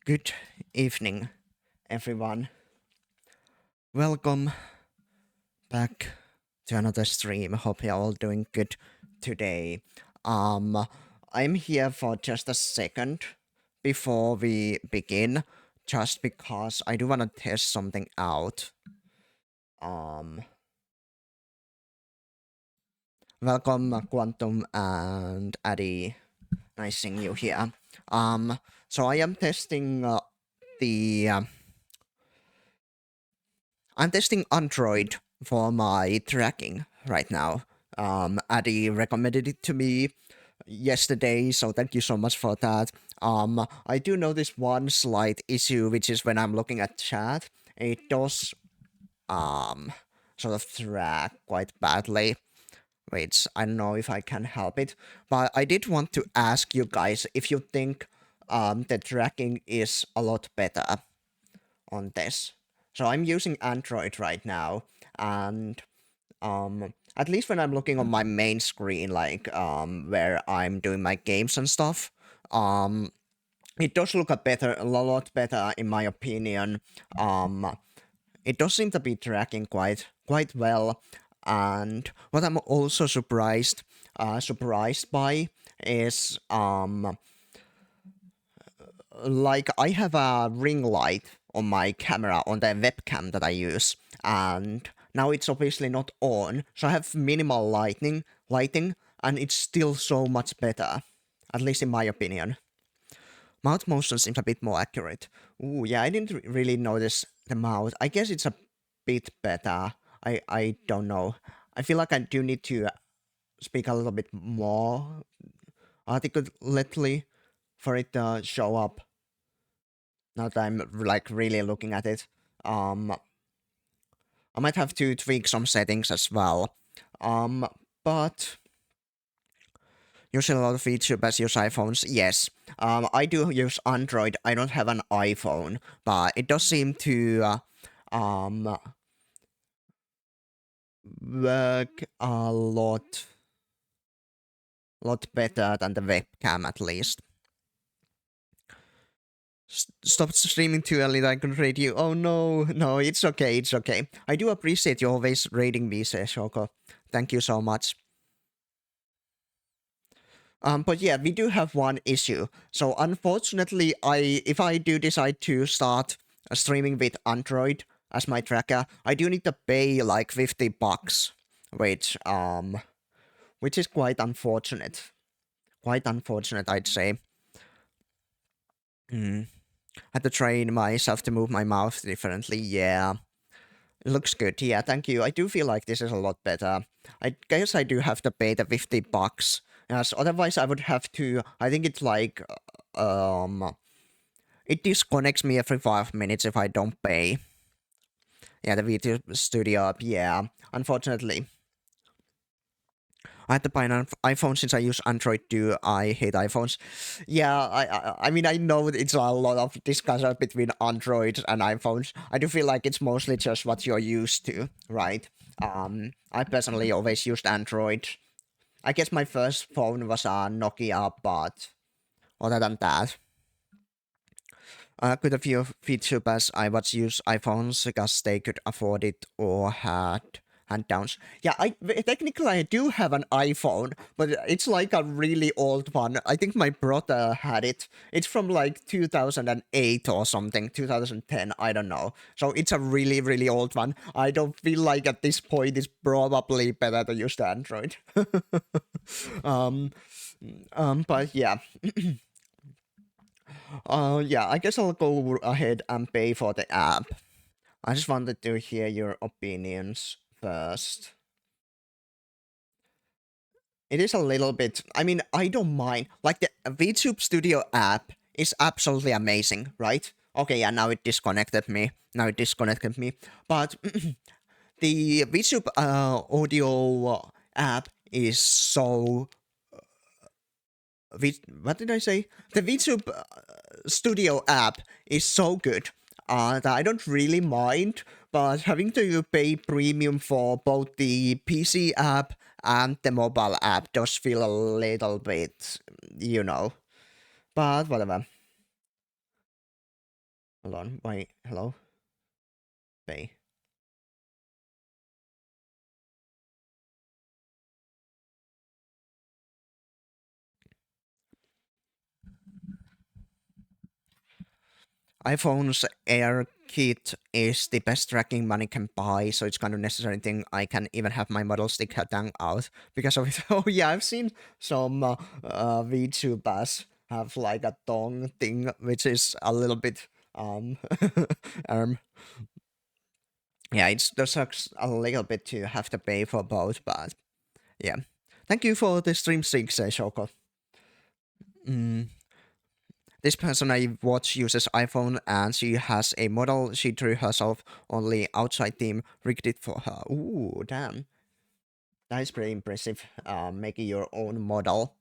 Good evening, everyone. Welcome back to another stream. Hope you're all doing good today. Um, I'm here for just a second before we begin, just because I do want to test something out. Um, Welcome, Quantum and Addy. Nice seeing you here. So I am testing the I'm testing Android for my tracking right now. Addy recommended it to me yesterday, so thank you so much for that. I do notice one slight issue, which is when I'm looking at chat, it does um sort of track quite badly. Which I don't know if I can help it, but I did want to ask you guys if you think the tracking is a lot better on this. So I'm using Android right now, and at least when I'm looking on my main screen, like where I'm doing my games and stuff, um it does look a lot better in my opinion. Um it does seem to be tracking quite well, and what I'm also surprised by is like I have a ring light on my camera on the webcam that I use, and now it's obviously not on, so I have minimal lighting, and it's still so much better, at least in my opinion. Mouth motion seems a bit more accurate. Ooh, yeah, I didn't really notice the mouth. I guess it's a bit better. I don't know. I feel like I do need to speak a little bit more articulately for it to show up. Now that I'm like really looking at it, um, I might have to tweak some settings as well. Um, but using a lot of VTubers use iPhones. Yes, I do use Android. I don't have an iPhone, but it does seem to um work a lot better than the webcam at least. Stop streaming too early that I can rate you. Oh no, no, it's okay, it's okay. I do appreciate you always rating me, Shoko. Thank you so much. But yeah, we do have one issue. So unfortunately, if I do decide to start streaming with Android as my tracker, I do need to pay like $50, which which is quite unfortunate. Quite unfortunate, I'd say. Hmm. Had to train myself to move my mouth differently. Yeah, it looks good. Yeah, thank you. I do feel like this is a lot better. I guess I do have to pay the $50. Yes, otherwise I would have to. I think it's like it disconnects me every 5 minutes if I don't pay. Yeah, the video studio app. Yeah, unfortunately. I had to buy an iPhone since I use Android too. I hate iPhones. Yeah, I mean I know it's a lot of discussion between Android and iPhones. I do feel like it's mostly just what you're used to, right? I personally always used Android. I guess my first phone was a Nokia, but other than that, quite a few VTubers I was use iPhones because they could afford it or had hand downs. Yeah, technically I do have an iPhone, but it's like a really old one. I think my brother had it. It's from like 2008 or something, 2010, I don't know. So it's a really old one. I don't feel like at this point it's probably better to use the Android. um, but yeah. Yeah, I guess I'll go ahead and pay for the app. I just wanted to hear your opinions first. It is a little bit. I mean, I don't mind. Like the VTube Studio app is absolutely amazing, right? Okay, yeah. Now it disconnected me. But the VTube audio app is so. What did I say? The VTube Studio app is so good that I don't really mind, but having to pay premium for both the PC app and the mobile app does feel a little bit, you know. But whatever. Hold on, wait, hello? Bay. iPhone's Air Kit is the best tracking money can buy, so it's kind of necessary thing. I can even have my model stick her tongue out because of it. Oh yeah, I've seen some VTubers have like a tongue thing, which is a little bit um yeah, it's just sucks a little bit to have to pay for both, but yeah. Thank you for the stream 6, Shoko. Mm. This person I watch uses iPhone and she has a model she drew herself, only outside team rigged it for her. Ooh, damn. That is pretty impressive. Making your own model.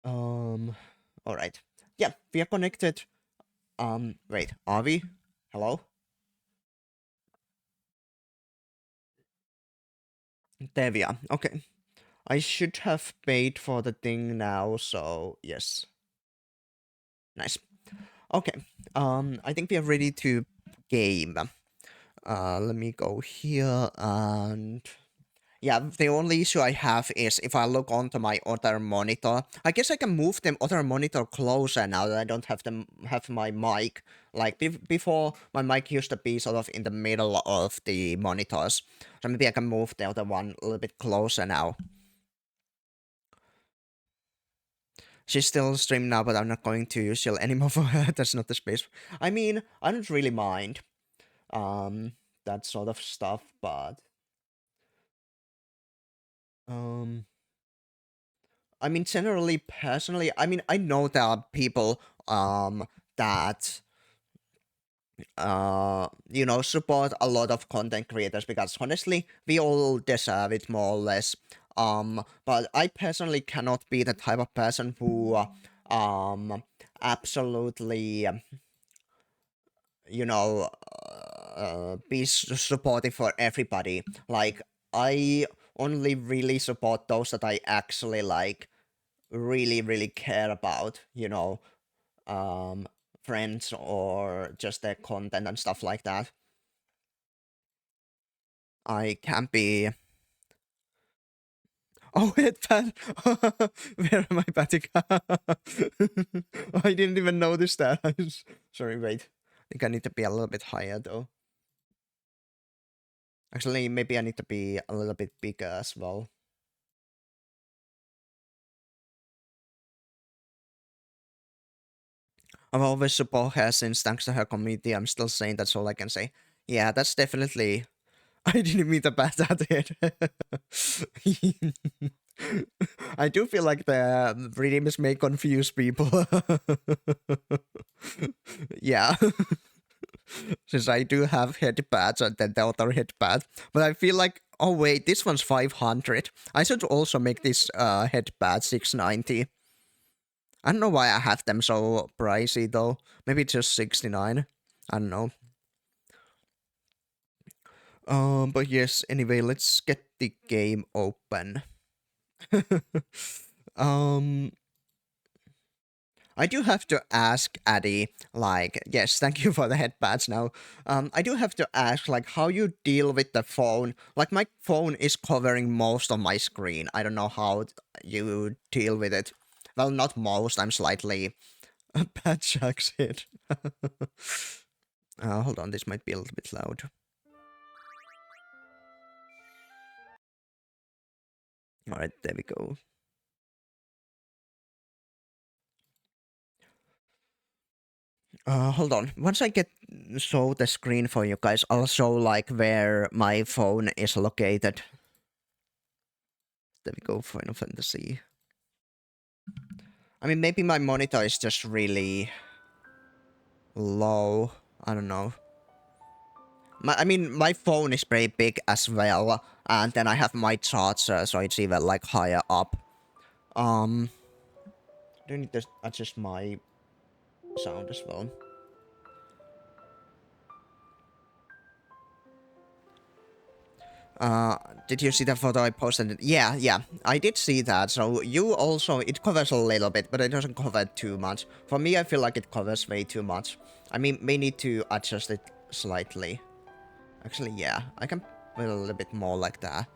Um, alright. Yeah, we are connected. Wait, are we? Hello? There we are. Okay. I should have paid for the thing now, so yes. Nice. Okay. I think we are ready to game. Let me go here and yeah, the only issue I have is if I look onto my other monitor, I guess I can move the other monitor closer now that I don't have have my mic. Like before, my mic used to be sort of in the middle of the monitors, so maybe I can move the other one a little bit closer now. She's still streaming now, but I'm not going to chill anymore for her. That's not the space. I mean, I don't really mind um that sort of stuff, but um I mean, generally, personally, I mean, I know there are people that support a lot of content creators because honestly, we all deserve it more or less. But I personally cannot be the type of person who absolutely you know be supportive for everybody. Like I only really support those that I actually like really care about, um friends or just their content and stuff like that. I can't be. Oh, headband. Where am I batting? I didn't even notice that. Sorry, wait. I think I need to be a little bit higher though. Actually, maybe I need to be a little bit bigger as well. I've always support her since thanks to her community. I'm still saying that's all I can say. Yeah, that's definitely. I didn't mean to bat at it. I do feel like the redeems may confuse people. Yeah. Since I do have headpads and then the other headpad. But I feel like, oh wait, this one's 500. I should also make this headpad 690. I don't know why I have them so pricey though. Maybe just 69. I don't know. But yes, anyway, let's get the game open. um, I do have to ask Addy, like, yes, thank you for the headpads now. I do have to ask, like, how you deal with the phone. Like, my phone is covering most of my screen. I don't know how you deal with it. Well, not most, I'm slightly bad Jack's hit. Hold on, this might be a little bit loud. Alright, there we go. Hold on. Once I get show the screen for you guys, I'll show like where my phone is located. There we go, Final Fantasy. I mean, maybe my monitor is just really low. I don't know. I mean, my phone is pretty big as well, and then I have my charger, so it's even like higher up. I do need to adjust my sound as well. Uh, did you see the photo I posted? Yeah, yeah, I did see that. So you also, it covers a little bit, but it doesn't cover too much. For me, I feel like it covers way too much. I mean, may need to adjust it slightly. Actually, yeah, I can put a little bit more like that.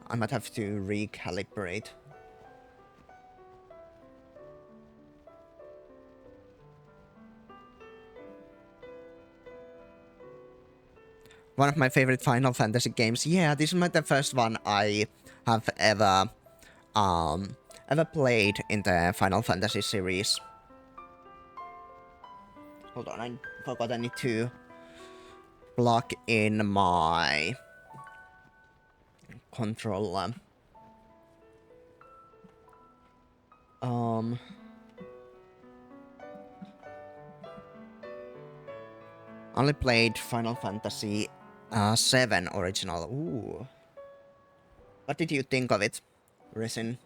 I might have to recalibrate. One of my favorite Final Fantasy games. Yeah, this is the first one I have um, ever played in the Final Fantasy series. Hold on, I forgot I need to plug in my controller. Only played Final Fantasy 7 original. Ooh. What did you think of it, Resin?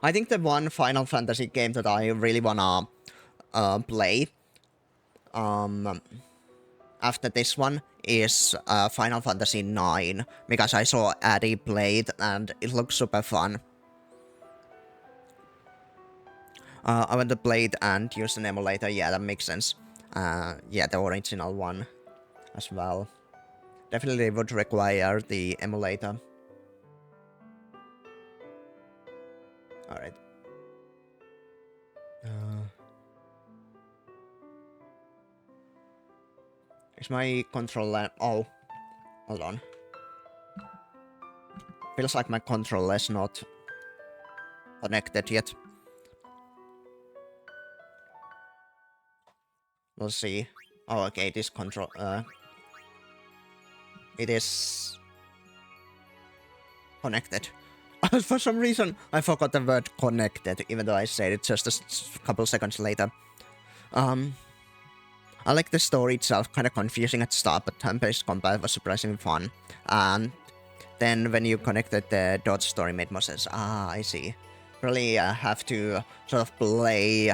I think the one Final Fantasy game that I really wanna play after this one is Final Fantasy 9 because I saw Addy play it and it looks super fun. I want to play it and use an emulator. Yeah, that makes sense. Yeah, the original one as well. Definitely would require the emulator. Alright. Is my controller... Oh, hold on. Feels like my controller is not connected yet. We'll see. Oh, okay, this control... it is... connected. For some reason, I forgot the word connected, even though I said it just a couple seconds later. I like the story itself, kind of confusing at start, but turn-based combat was surprisingly fun. And then when you connected the dot story made more sense. Ah, I see. Really have to sort of play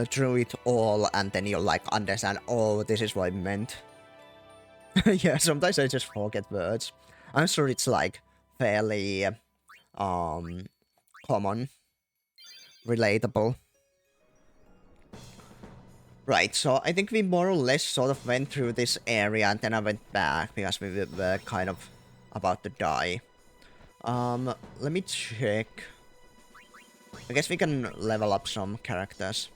through it all, and then you like understand, oh, this is what it meant. Yeah, sometimes I just forget words. I'm sure it's like fairly common, relatable. Right, so I think we more or less sort of went through this area and then I went back because we were kind of about to die. Let me check. I guess we can level up some characters.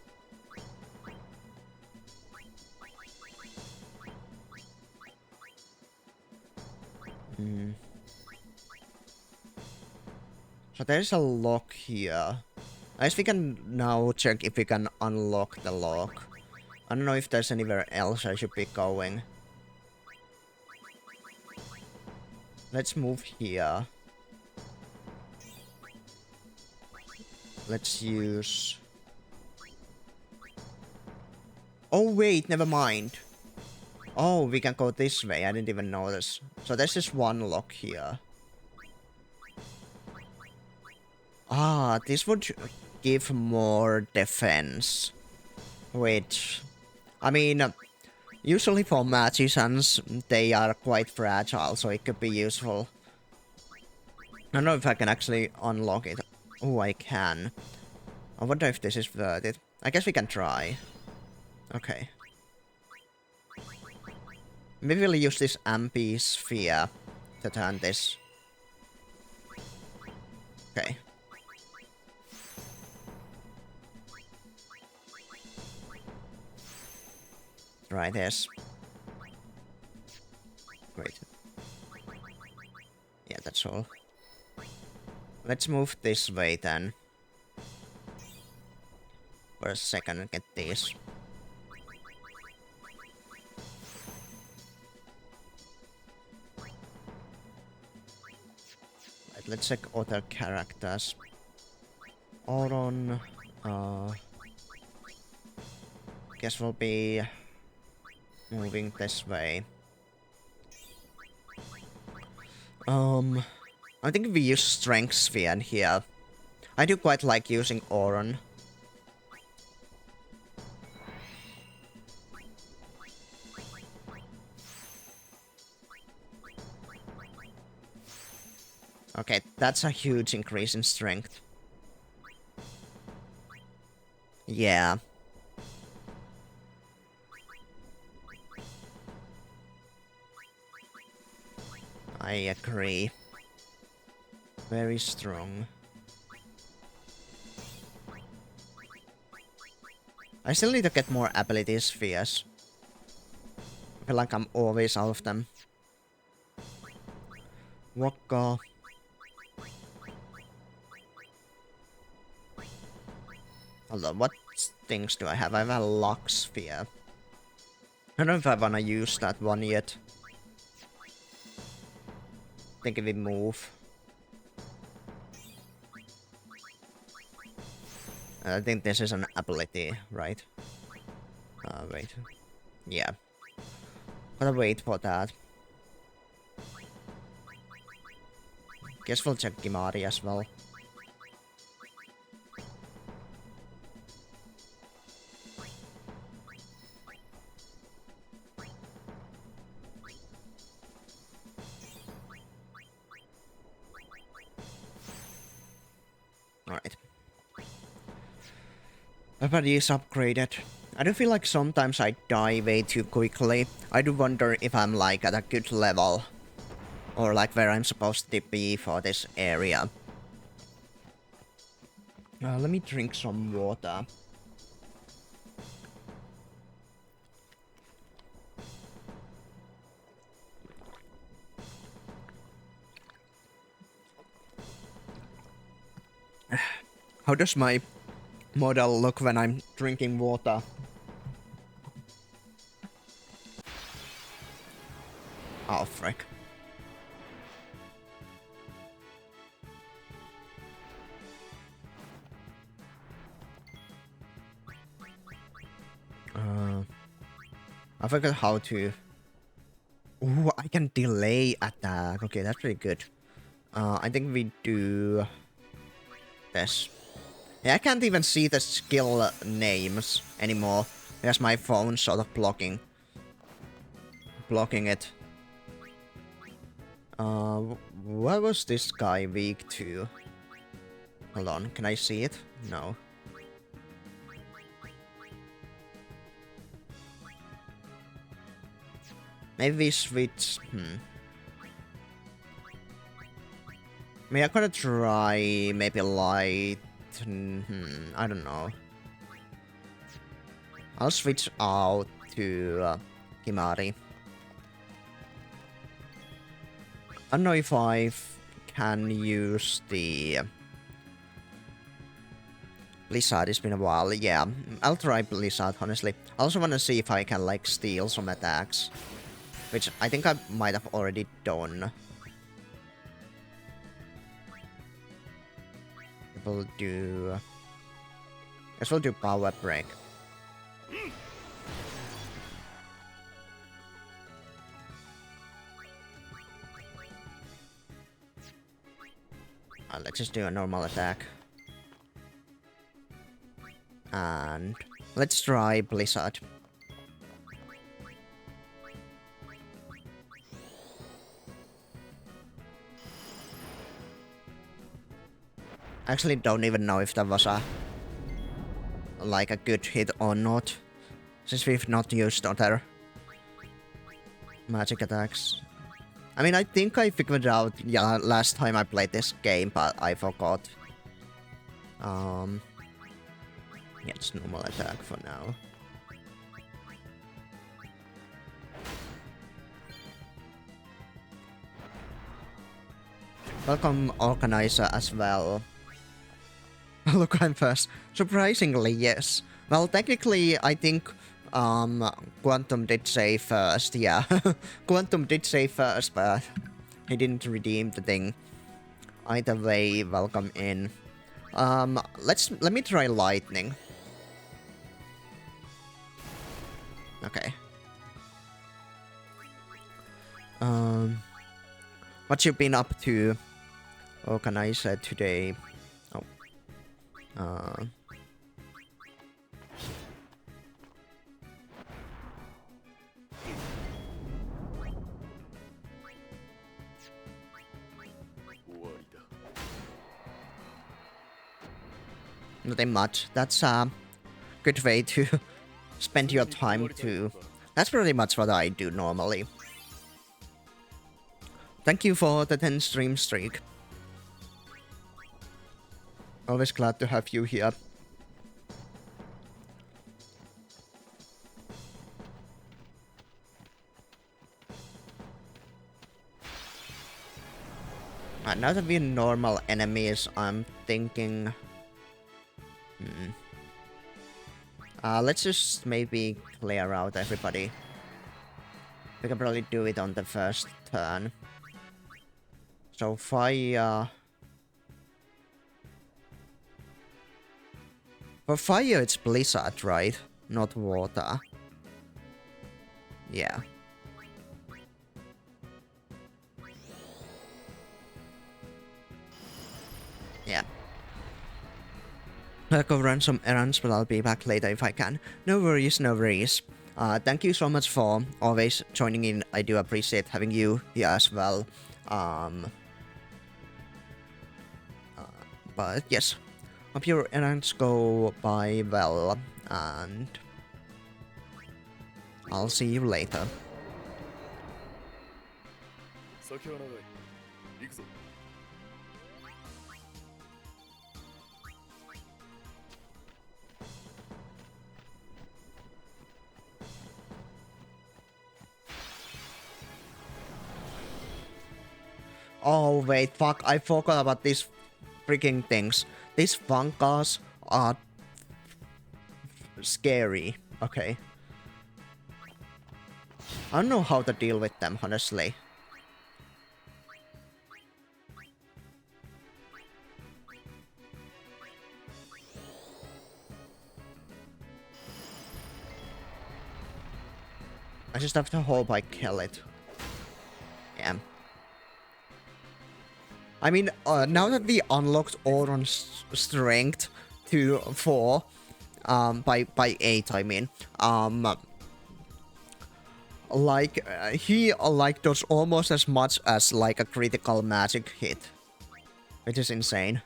So there's a lock here. I guess we can now check if we can unlock the lock. I don't know if there's anywhere else I should be going. Let's move here. Let's use... Oh wait, never mind. Oh, we can go this way. I didn't even notice. So there's just one lock here. Ah, this would give more defense. Which... I mean, usually for magicians, they are quite fragile, so it could be useful. I don't know if I can actually unlock it. Oh, I can. I wonder if this is worth it. I guess we can try. Okay. Maybe we'll use this MP sphere to turn this. Okay. Try this. Great. Yeah, that's all. Let's move this way then. For a second and get this. Right, let's check other characters. Auron, guess we'll be moving this way. I think we use Strength Sphere in here. I do quite like using Auron. Okay, that's a huge increase in strength. Yeah. I agree. Very strong. I still need to get more ability spheres. I feel like I'm always out of them. Waka. Hold on, what things do I have? I have a lock sphere. I don't know if I wanna use that one yet. I think if we move. I think this is an ability, right? Wait. Yeah. Gotta wait for that. Guess we'll check Gimari as well. Alright. My body is upgraded. I do feel like sometimes I die way too quickly. I do wonder if I'm like at a good level. Or like where I'm supposed to be for this area. Let me drink some water. How does my model look when I'm drinking water? Oh, frick. I forgot how to... Ooh, I can delay attack. Okay, that's pretty good. I think we do... this. Yeah, I can't even see the skill names anymore. Because my phone's sort of blocking it. What was this guy weak to? Hold on, can I see it? No. Maybe we switch... Maybe I could try maybe light... I don't know. I'll switch out to Kimari. I don't know if I can use the... Blizzard, it's been a while, yeah. I'll try Blizzard, honestly. I also want to see if I can, like, steal some attacks. Which I think I might have already done. We'll do... Guess we'll do Power Break. Let's just do a normal attack. And let's try Blizzard. I actually don't even know if that was a... like a good hit or not. Since we've not used other magic attacks. I mean, I think I figured it out, yeah, last time I played this game, but I forgot. Yeah, it's normal attack for now. Welcome, Organizer, as well. Look, I'm first. Surprisingly, yes. Well, technically, I think Quantum did say first, yeah. Quantum did say first, but he didn't redeem the thing. Either way, welcome in. Let me try lightning. Okay. What you been up to, Organizer, today? Oh. Nothing much. That's a good way to spend your time too. That's pretty much what I do normally. Thank you for the 10 stream streak. Always glad to have you here. Now that we're normal enemies, I'm thinking... let's just maybe clear out everybody. We can probably do it on the first turn. So fire... For fire it's blizzard, right? Not water. Yeah. Yeah. I'll go run some errands, but I'll be back later if I can. No worries, no worries. Thank you so much for always joining in. I do appreciate having you here as well. But yes, hope your errands go by well, and I'll see you later. Oh wait, fuck, I forgot about these freaking things. These fungus are scary. Okay. I don't know how to deal with them, honestly. I just have to hope I kill it. Yeah. I mean, now that we unlocked Auron's strength to 4, by 8, I mean, he, does almost as much as, like, a critical magic hit. Which is insane.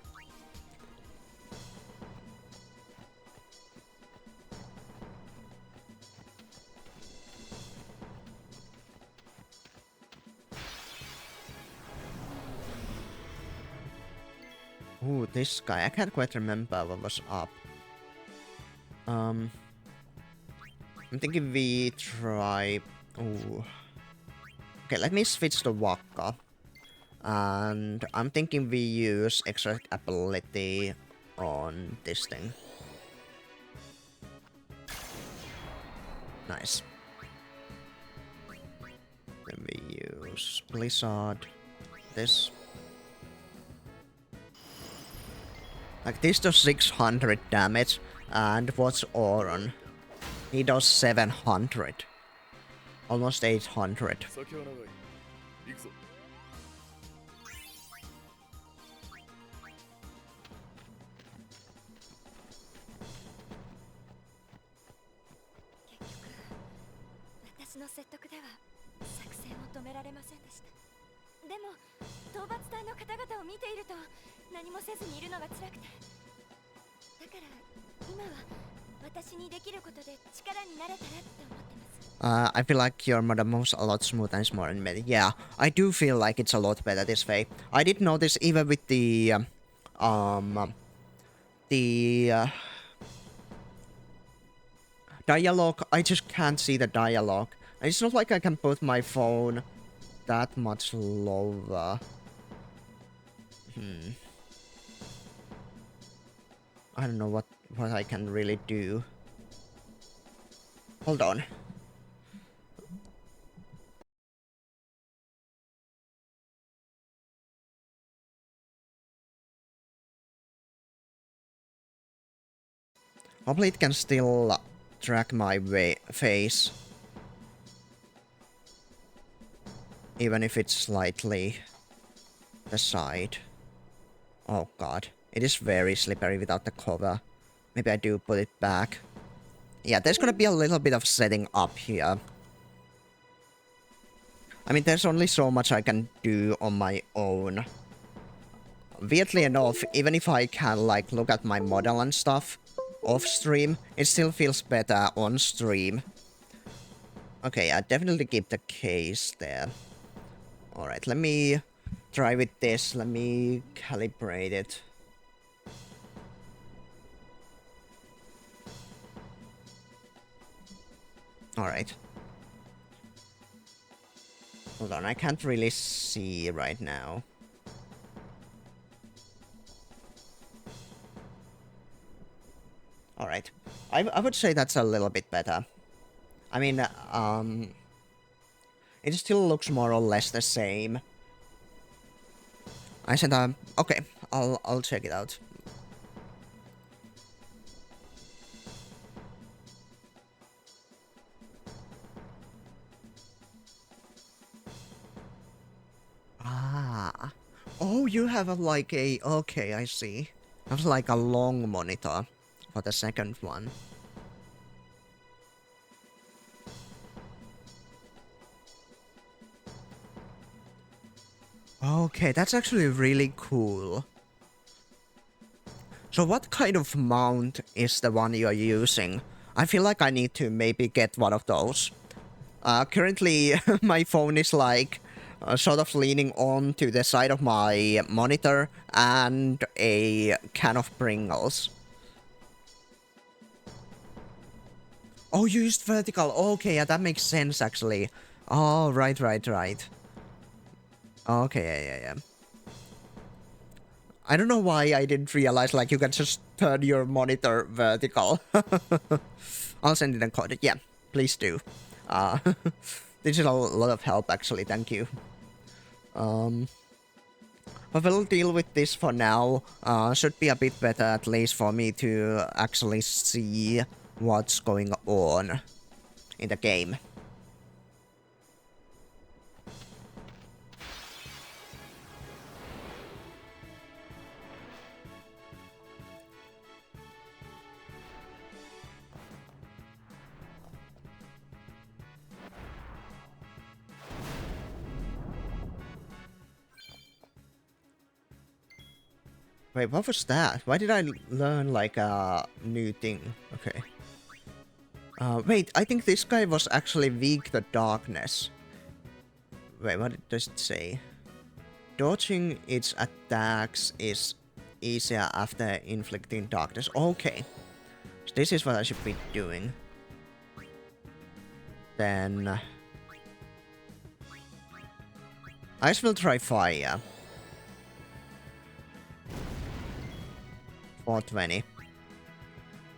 Ooh, this guy. I can't quite remember what was up. I'm thinking we try... Ooh. Okay, let me switch to Waka. And I'm thinking we use extra ability on this thing. Nice. Then we use Blizzard. This. Like, this does 600 damage, and what's Auron? He does 700. Almost 800. I feel like your mother moves a lot smoother and more in mid. Yeah, I do feel like it's a lot better this way. I did notice even with the dialogue, I just can't see the dialogue. And it's not like I can put my phone that much lower. I don't know what I can really do. Hold on. Hopefully it can still track my face. Even if it's slightly the side. Oh god. It is very slippery without the cover. Maybe I do put it back. Yeah, there's gonna be a little bit of setting up here. I mean, there's only so much I can do on my own. weirdly enough, even if I can like look at my model and stuff off stream, it still feels better on stream. Okay, I definitely keep the case there. Alright, let me try with this. Let me calibrate it. Alright. Hold on, I can't really see right now. Alright. I would say that's a little bit better. I mean, it still looks more or less the same. I said, okay, I'll check it out. Ah. Oh, you have a, like a... Okay, I see. That's like a long monitor for the second one. Okay, that's actually really cool. So what kind of mount is the one you're using? I feel like I need to maybe get one of those. Currently, my phone is like sort of leaning on to the side of my monitor and a can of Pringles. Oh, you used vertical. Okay, yeah, that makes sense actually. Oh, right. Okay, yeah. I don't know why I didn't realize like you can just turn your monitor vertical. I'll send it in code. Yeah, please do. Uh, this is a lot of help actually. Thank you. But we'll deal with this for now. Should be a bit better at least for me to actually see what's going on in the game. Wait, what was that? Why did I learn like a new thing? Okay. Wait, I think this guy was actually weak to darkness. Wait, what does it say? Dodging its attacks is easier after inflicting darkness. Okay. So this is what I should be doing. Then... I just will try fire. 420.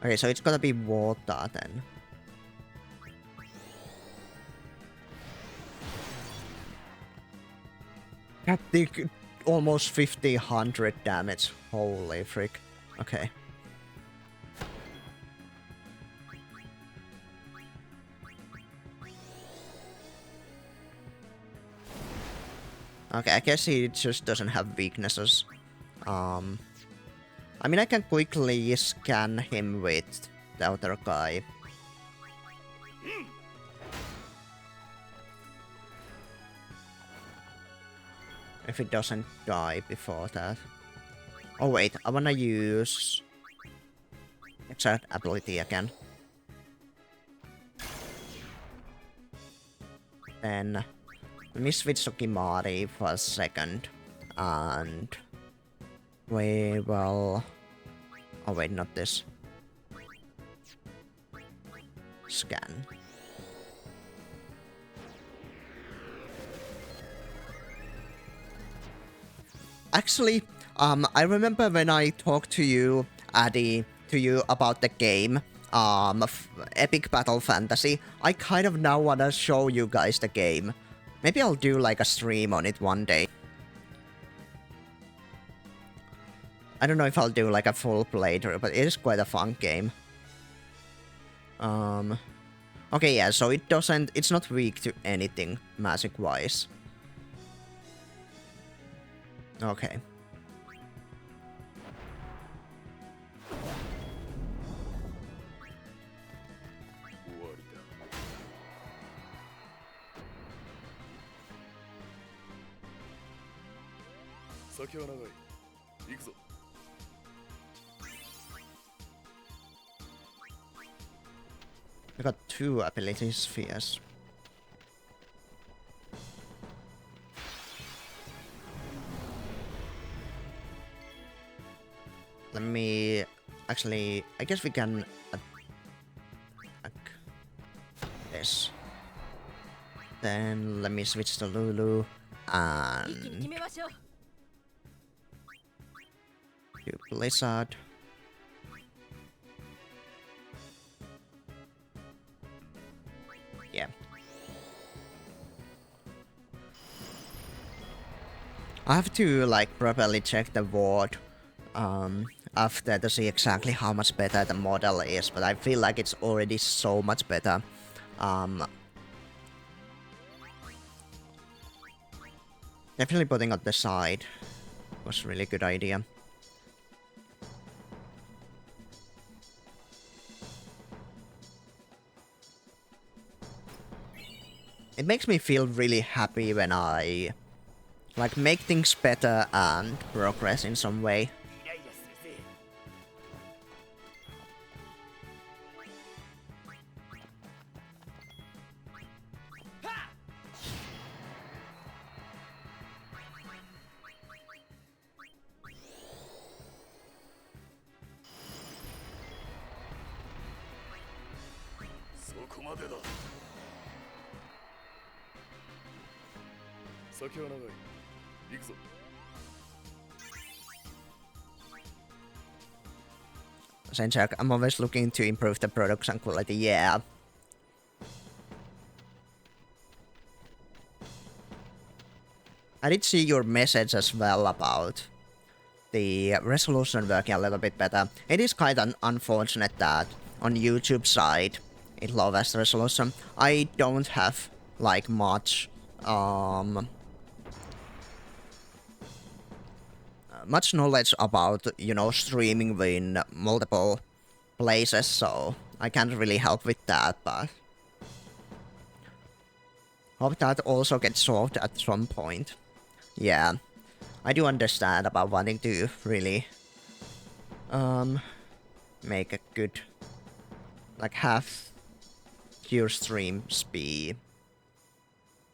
Okay, so it's gonna be water then. That did almost 50-100 damage. Holy frick. Okay. Okay, I guess he just doesn't have weaknesses. I mean, I can quickly scan him with the other guy. If it doesn't die before that. Oh wait, I wanna use exact ability again. Then let me switch to Kimari for a second. And we will... Oh wait, not this. Scan. Actually, I remember when I talked to you, Addy, about the game, Epic Battle Fantasy, I kind of now wanna show you guys the game. Maybe I'll do like a stream on it one day. I don't know if I'll do like a full playthrough, but it is quite a fun game. Okay, yeah, so it's not weak to anything magic-wise. Okay. I got 2 ability spheres. Let me... Actually, I guess we can... attack this. Then let me switch to Lulu. And... do Blizzard. Yeah. I have to like properly check the VOD after to see exactly how much better the model is, but I feel like it's already so much better. Definitely putting on the side was a really good idea. It makes me feel really happy when I like make things better and progress in some way. Senchak, I'm always looking to improve the production quality, yeah. I did see your message as well about the resolution working a little bit better. It is kind of unfortunate that on YouTube side it lowers the resolution. I don't have like much much knowledge about, you know, streaming in multiple places, so I can't really help with that, but hope that also gets solved at some point. Yeah, I do understand about wanting to really make a good, like have your streams be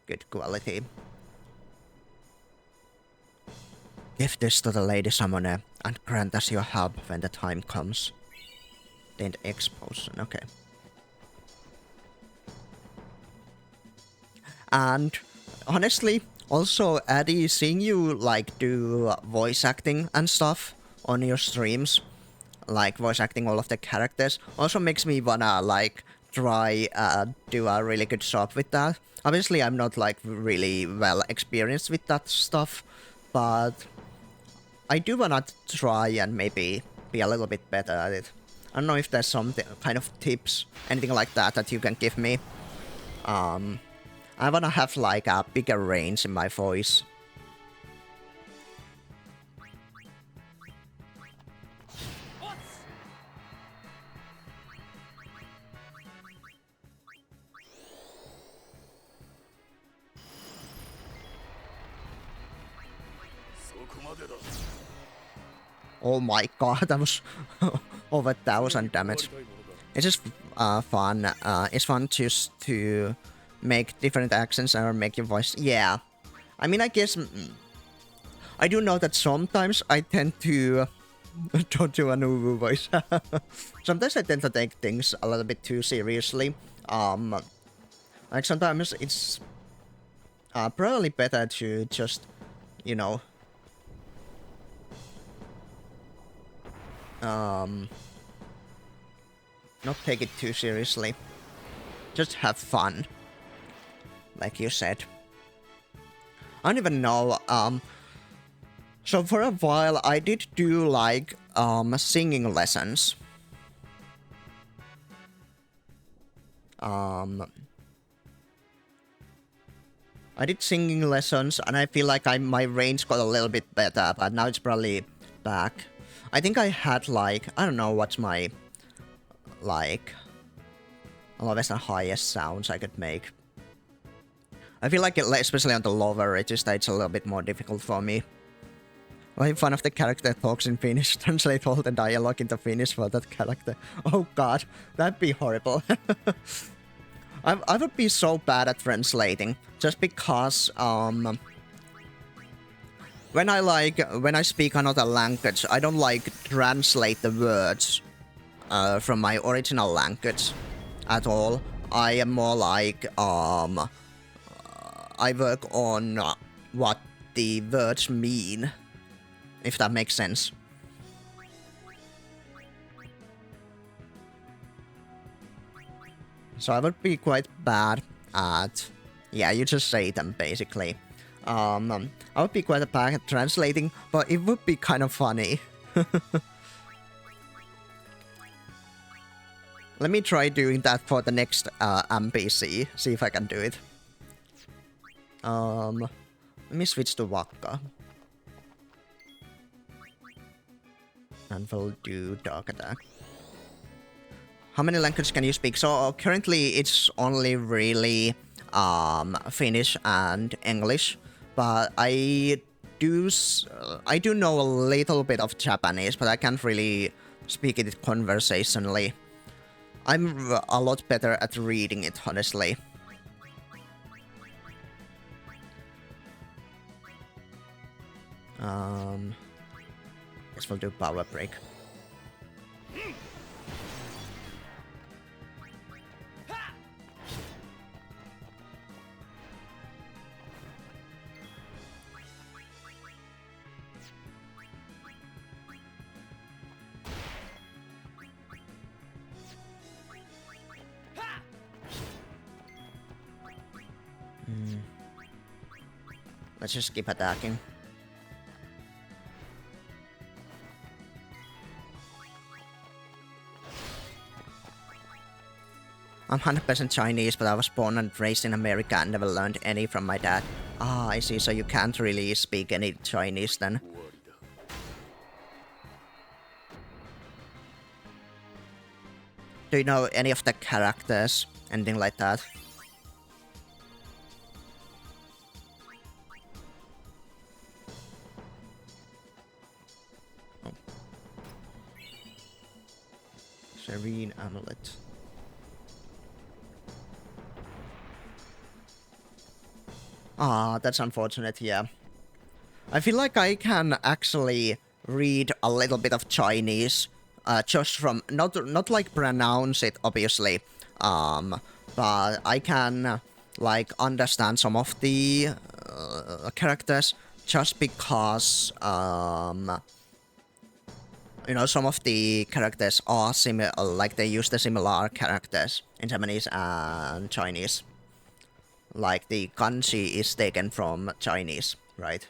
good quality. Give this to the Lady Summoner and grant us your help when the time comes. Didn't expose, okay. And honestly, also Addy, seeing you like do voice acting and stuff on your streams, like voice acting all of the characters, also makes me wanna like try do a really good job with that. Obviously, I'm not like really well experienced with that stuff, but I do wanna try and maybe be a little bit better at it. I don't know if there's some kind of tips, anything like that that you can give me. I wanna have like a bigger range in my voice. Oh my god, that was over 1,000 damage. It's just fun. It's fun just to make different accents or make your voice. Yeah. I mean, I guess I do know that sometimes I tend to don't do a new voice. Sometimes I tend to take things a little bit too seriously. Like sometimes it's probably better to just, you know, not take it too seriously. Just have fun. Like you said. I don't even know, so for a while I did do like, singing lessons. I did singing lessons and I feel like my range got a little bit better, but now it's probably back. I think I had like, I don't know what's my, like, lowest and highest sounds I could make. I feel like, especially on the lower registers, it's a little bit more difficult for me. If one of the character talks in Finnish, translate all the dialogue into Finnish for that character. Oh god, that'd be horrible. I would be so bad at translating, just because, when I speak another language, I don't translate the words, from my original language at all. I am more I work on what the words mean, if that makes sense. So I would be quite bad at... Yeah, you just say them, basically. I would be quite bad at translating, but it would be kind of funny. Let me try doing that for the next NPC, see if I can do it. Let me switch to Wakka. And we'll do Dark Attack. How many languages can you speak? So currently it's only really Finnish and English, but I do know a little bit of Japanese, but I can't really speak it conversationally. I'm a lot better at reading it, honestly. Guess we'll do Power Break. Let's just keep attacking. I'm 100% Chinese, but I was born and raised in America and never learned any from my dad. Ah, I see, so you can't really speak any Chinese then. Do you know any of the characters? Anything like that? Oh. Serene Amulet. Ah, that's unfortunate, yeah. I feel like I can actually read a little bit of Chinese, just from, not like pronounce it, obviously, but I can, like, understand some of the characters just because, you know, some of the characters are similar, like, they use the similar characters in Japanese and Chinese. Like, the kanji is taken from Chinese, right?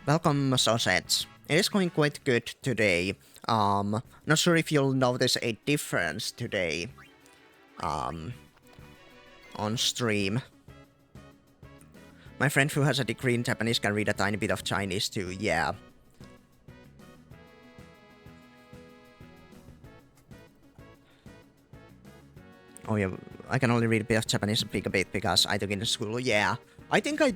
Welcome, Sausage. It is going quite good today. Not sure if you'll notice a difference today. On stream. My friend who has a degree in Japanese can read a tiny bit of Chinese too, yeah. Oh yeah, I can only read a bit of Japanese and speak a bit because I took it in school, yeah. I think I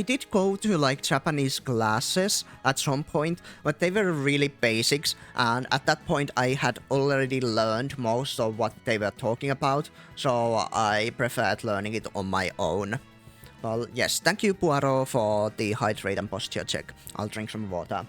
did go to like Japanese classes at some point, but they were really basics, and at that point I had already learned most of what they were talking about, so I preferred learning it on my own. Well, yes, thank you, Poirot, for the hydrate and posture check. I'll drink some water.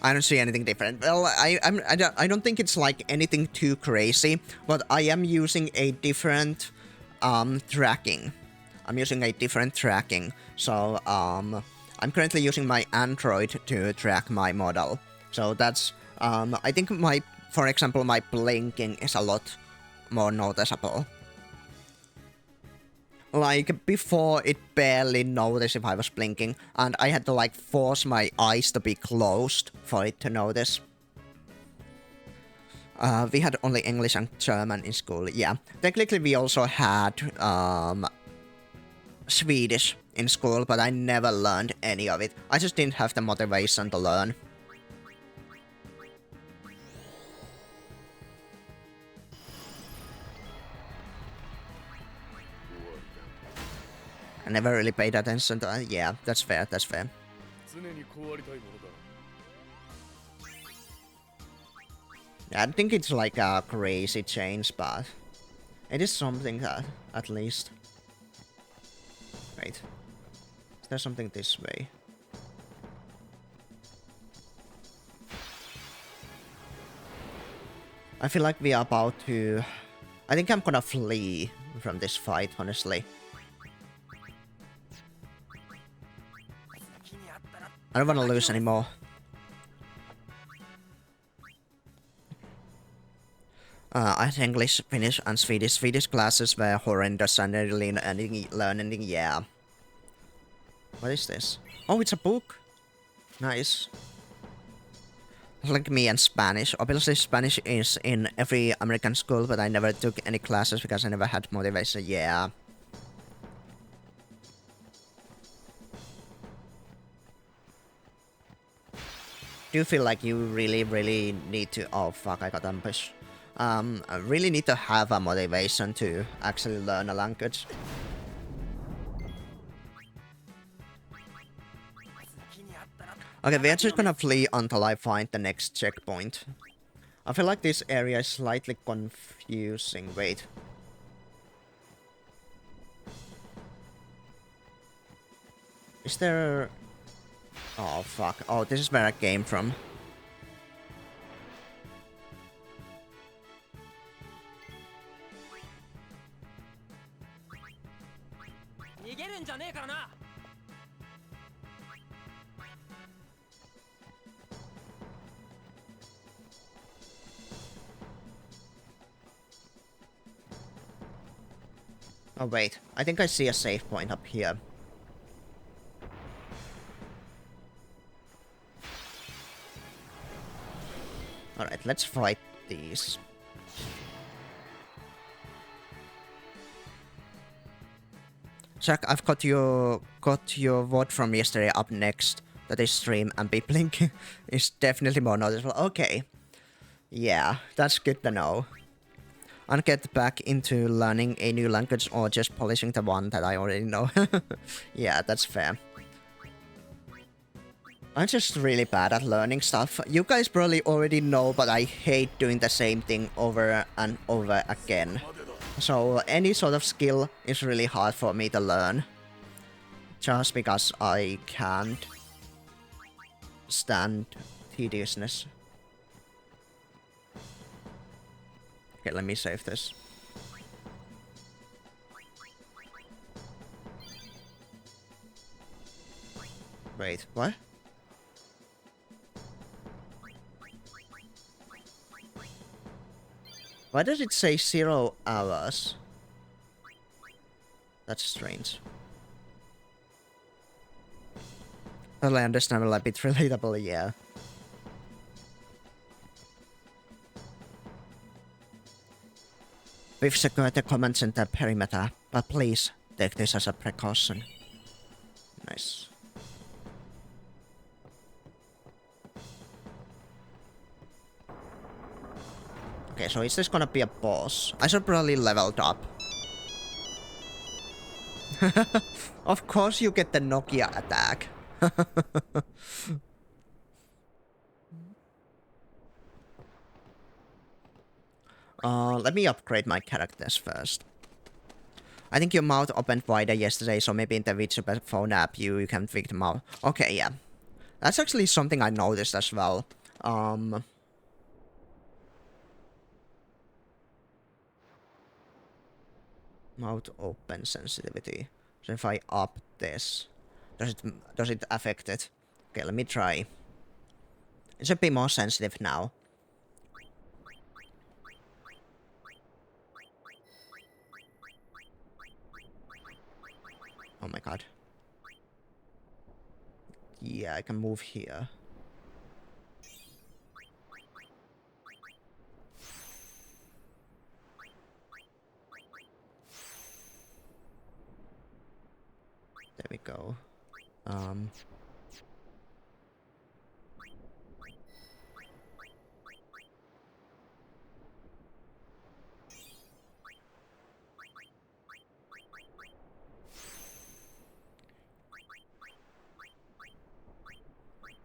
I don't see anything different. Well, I don't think it's like anything too crazy, but I am using a different tracking. I'm using a different tracking. So I'm currently using my Android to track my model. So that's I think for example, my blinking is a lot more noticeable. Like, before, it barely noticed if I was blinking, and I had to, like, force my eyes to be closed for it to notice. We had only English and German in school, yeah. Technically, we also had Swedish in school, but I never learned any of it. I just didn't have the motivation to learn. I never really paid attention to it. Yeah, that's fair, that's fair. Yeah, I think it's like a crazy change, but it is something that, at least. Wait. Is there something this way? I feel like we are about to... I think I'm gonna flee from this fight, honestly. I don't wanna lose anymore. I had English, Finnish, and Swedish. Swedish classes were horrendous and I didn't learn anything, yeah. What is this? Oh, it's a book! Nice. Like me and Spanish. Obviously, Spanish is in every American school, but I never took any classes because I never had motivation, yeah. Do you feel like you really need to... Oh, fuck, I got ambushed. I really need to have a motivation to actually learn a language. Okay, we are just gonna flee until I find the next checkpoint. I feel like this area is slightly confusing. Wait. Is there... Oh, fuck. Oh, this is where I came from. Oh, wait. I think I see a save point up here. Alright, let's fight these. Jack, I've got your VOD from yesterday up next. That is stream and beep link is definitely more noticeable. Okay. Yeah, that's good to know. I'll get back into learning a new language or just polishing the one that I already know. Yeah, that's fair. I'm just really bad at learning stuff. You guys probably already know, but I hate doing the same thing over and over again. So any sort of skill is really hard for me to learn. Just because I can't stand tediousness. Okay, let me save this. Wait, what? Why does it say 0 hours? That's strange. Totally understandable, a bit relatable, yeah. We've secured the command center perimeter, but please take this as a precaution. Nice. Okay, so is this gonna be a boss? I should probably leveled up. Of course you get the Nokia attack. Let me upgrade my characters first. I think your mouth opened wider yesterday, so maybe in the VOD phone app you can tweak the mouth. Okay, yeah. That's actually something I noticed as well. Mouth open sensitivity. So if I up this, does it affect it? Okay, let me try. It should be more sensitive now. Oh my god. Yeah, I can move here.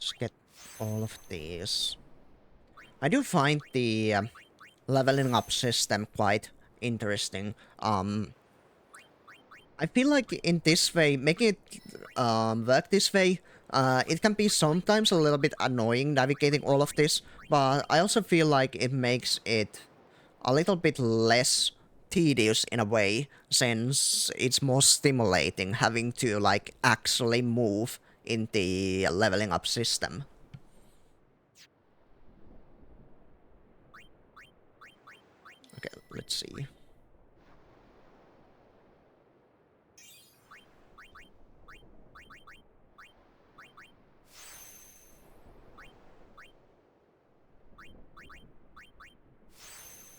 let's get all of these. I do find the leveling up system quite interesting. I feel like in this way, making it work this way, it can be sometimes a little bit annoying navigating all of this, but I also feel like it makes it a little bit less tedious in a way, since it's more stimulating having to like actually move in the leveling up system. Okay, let's see.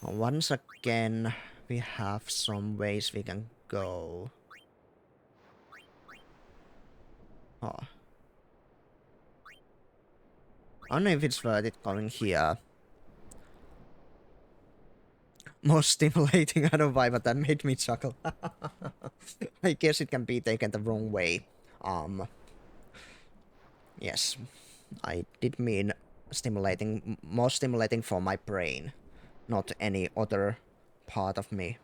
Once again, we have some ways we can go. Oh. I don't know if it's worth it going here. More stimulating, I don't know why, but that made me chuckle. I guess it can be taken the wrong way. Yes, I did mean stimulating, more stimulating for my brain, not any other part of me.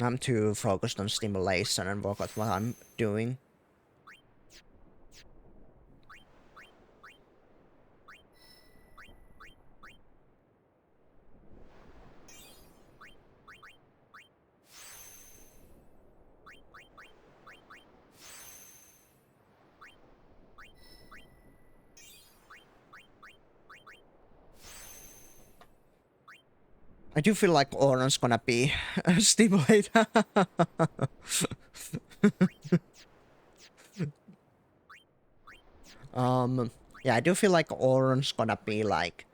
I'm too focused on stimulation and forgot what I'm doing. I do feel like Oran's gonna be stimulated. Yeah, I do feel like Oran's gonna be like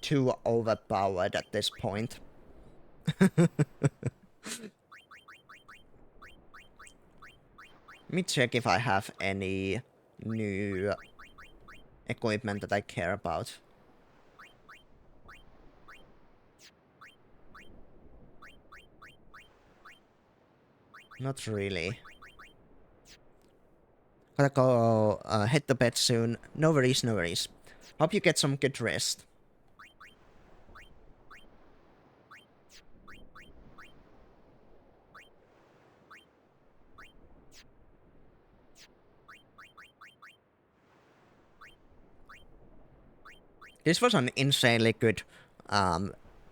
too overpowered at this point. Let me check if I have any new equipment that I care about. Not really. Gotta go head to bed soon. No worries, no worries. Hope you get some good rest. This was an insanely good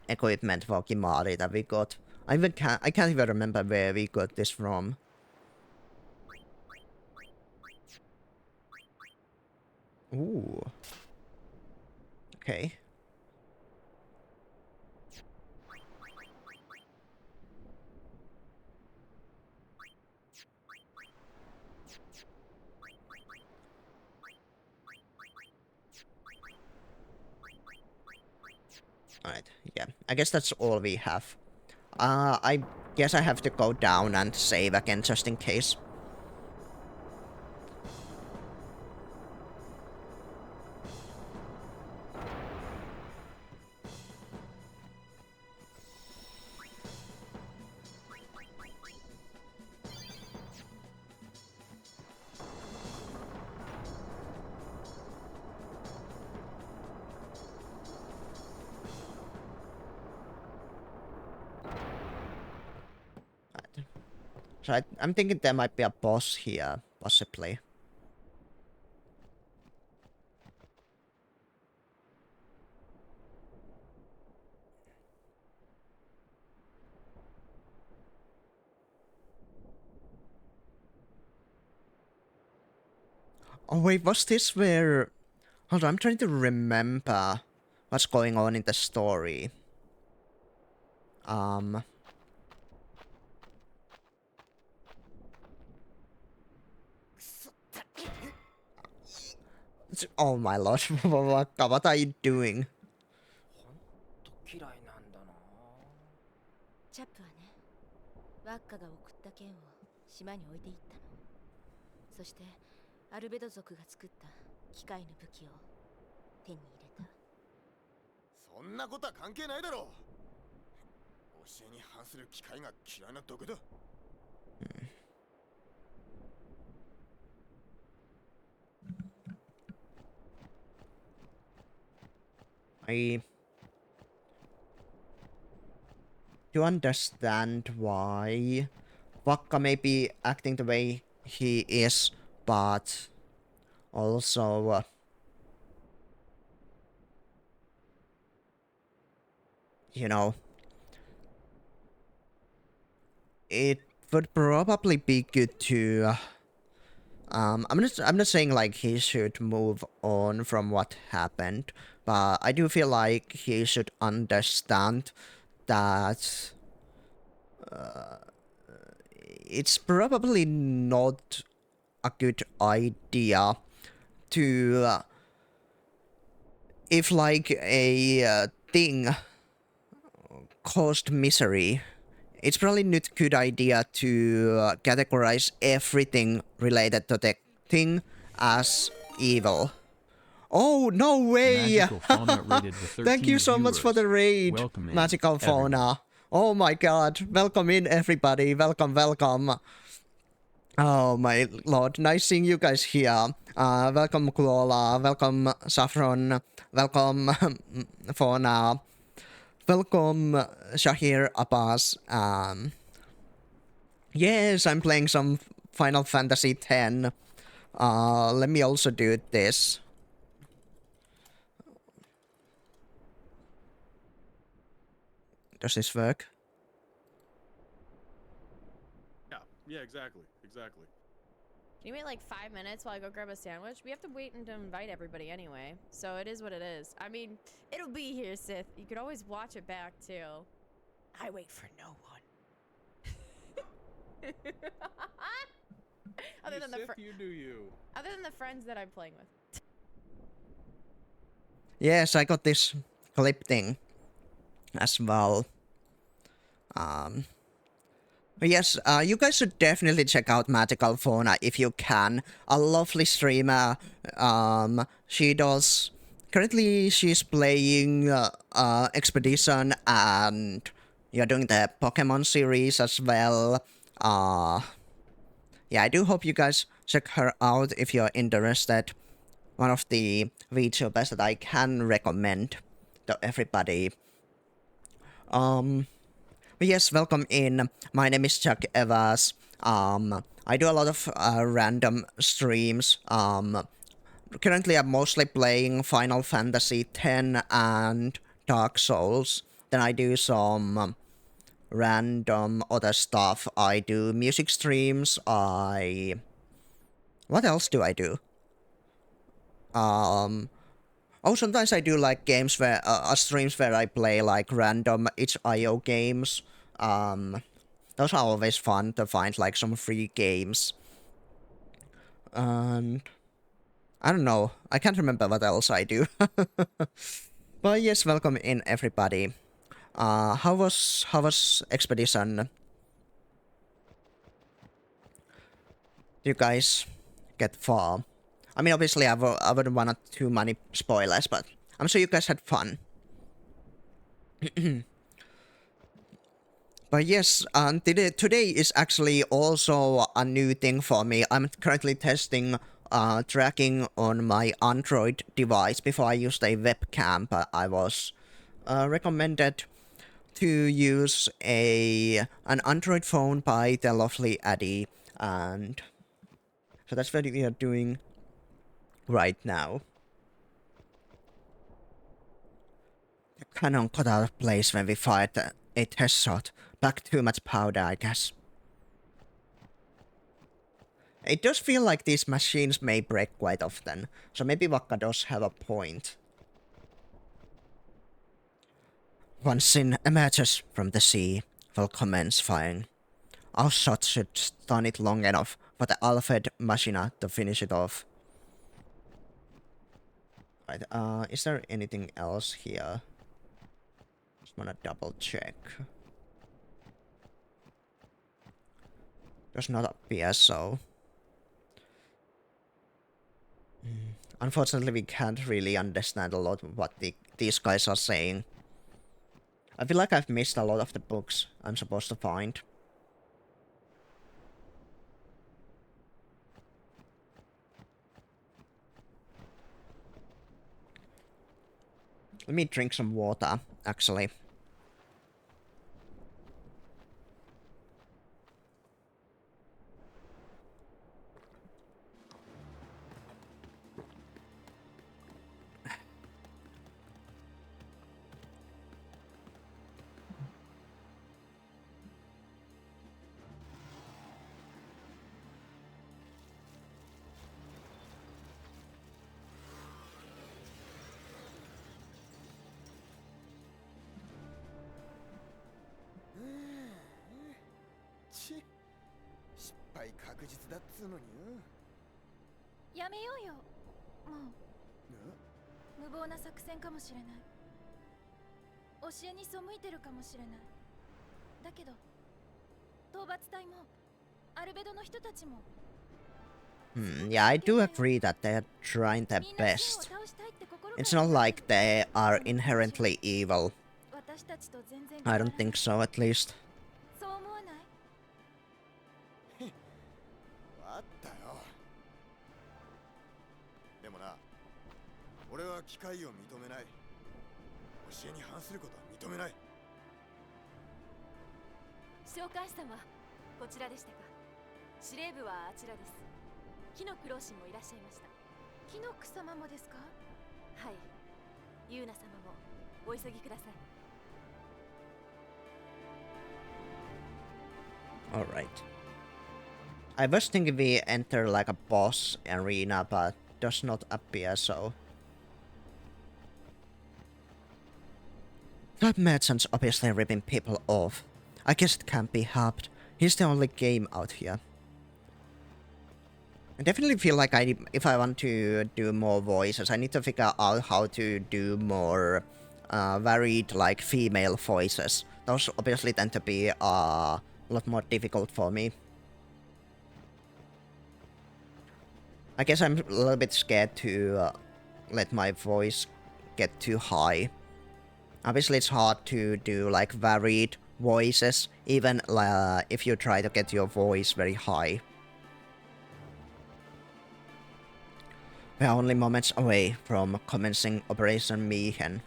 equipment for Kimari that we got. I can't even remember where we got this from. Ooh. Okay. Alright, yeah. I guess that's all we have. I guess I have to go down and save again just in case. So I'm thinking there might be a boss here, possibly. Oh wait, was this where... Hold on, I'm trying to remember what's going on in the story. Oh my lord, what are you doing? 嫌いなんだな。チャップはね、ワッカが送った剣を島に置いていったの。そしてアルベド族が作った機械の武器を手に入れた。そんなことは関係ないだろう。教えに反する機械が嫌いなだけだ。I do understand why Wakka may be acting the way he is, but also you know, it would probably be good to I'm not saying like he should move on from what happened, but I do feel like he should understand that it's probably not a good idea to if like a thing caused misery, it's probably not a good idea to categorize everything related to the thing as evil. Oh, no way! Magical Fauna rated with 13 Thank you so much for the raid, Welcome in, Magical Fauna. everyone. Oh my god, welcome in everybody, welcome, welcome. Oh my lord, nice seeing you guys here. Welcome Kuola, welcome Saffron, welcome Fauna, welcome Shahir Abbas. Yes, I'm playing some Final Fantasy X. Let me also do this. Does this work? Yeah, exactly. Exactly. Can you wait like 5 minutes while I go grab a sandwich? We have to wait and to invite everybody anyway. So it is what it is. I mean, it'll be here, Sith. You could always watch it back too. I wait for no one. other than you do you. other than the friends that I'm playing with. Yes, I got this clip thing as well. Yes, you guys should definitely check out Magical Fauna if you can. A lovely streamer. She does. Currently, she's playing Expedition and you're doing the Pokemon series as well. Yeah, I do hope you guys check her out if you're interested. One of the VTubers that I can recommend to everybody. But yes, welcome in. My name is Chuck Evans. I do a lot of random streams. Currently I'm mostly playing Final Fantasy X and Dark Souls. Then I do some random other stuff. I do music streams. What else do I do? Oh, sometimes I do like games where streams where I play like random itch.io games. Those are always fun to find like some free games. And I don't know. I can't remember what else I do. But yes, welcome in everybody. How was Expedition? Do you guys get far? I mean, obviously, I wouldn't want too many spoilers, but I'm sure you guys had fun. But yes, today is actually also a new thing for me. I'm currently testing tracking on my Android device before I used a webcam, but I was recommended to use an Android phone by the lovely Addy, and so that's what we are doing right now. The cannon got out of place when we fired a test shot. Back too much powder, I guess. It does feel like these machines may break quite often, so maybe Wakka does have a point. Once Sin emerges from the sea, we'll commence firing. Our shot should stun it long enough for the Alfred Machina to finish it off. Right, is there anything else here? Just wanna double check. Does not appear so. Unfortunately, we can't really understand a lot of what these guys are saying. I feel like I've missed a lot of the books I'm supposed to find. Let me drink some water, actually.失敗確実だっつうのによ。やめようよ。もう無謀な作戦かもしれない。教えに背いてるかもしれない。だけど討伐隊もアルベドの人たちも。Yeah, I do agree that they're trying their best. It's not like they are inherently evil. I don't think so, at least. そう思わない？あったよ。でもな、俺は機械を認めない。教えに反することは認めない。召喚師様、こちらでしたか。司令部はあちらです。木のク老師もいらっしゃいました。木のク様もですか？はい。ユーナ様もお急ぎください。Alright. I was thinking we enter like a boss arena, but does not appear so. That merchant's obviously ripping people off. I guess it can't be helped. He's the only game out here. I definitely feel like if I want to do more voices, I need to figure out how to do more varied, like, female voices. Those obviously tend to be a lot more difficult for me. I guess I'm a little bit scared to let my voice get too high. Obviously it's hard to do like varied voices, even if you try to get your voice very high. We are only moments away from commencing Operation Mayhem.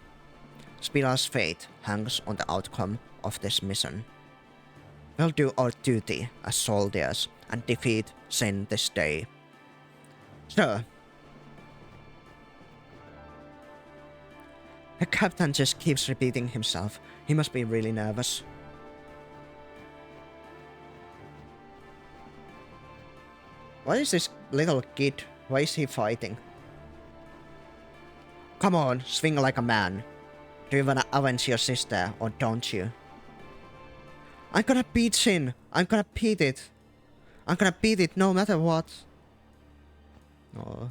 Spiral's fate hangs on the outcome of this mission. We'll do our duty as soldiers and defeat Sin this day. Sir. The captain just keeps repeating himself. He must be really nervous. What is this little kid? Why is he fighting? Come on, swing like a man. Do you wanna avenge your sister, or don't you? I'm gonna beat Sin. I'm gonna beat it. I'm gonna beat it no matter what. Oh.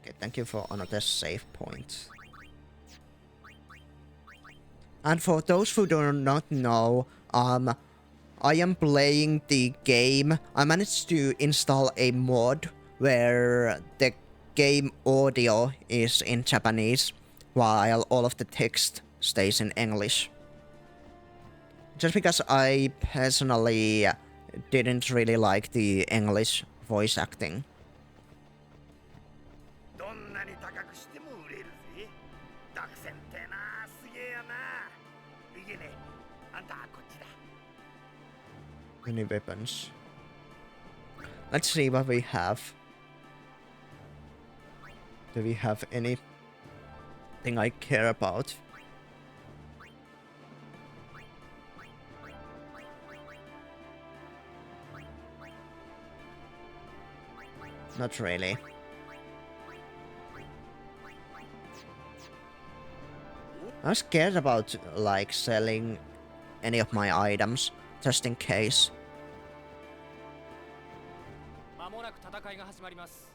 Okay, thank you for another save point. And for those who do not know, I am playing the game. I managed to install a mod where the game audio is in Japanese, while all of the text stays in English. Just because I personally didn't really like the English voice acting. Any weapons? Let's see what we have. Do we have anything I care about? Not really. I'm scared about, like, selling any of my items, just in case. 間もなく戦いが始まります。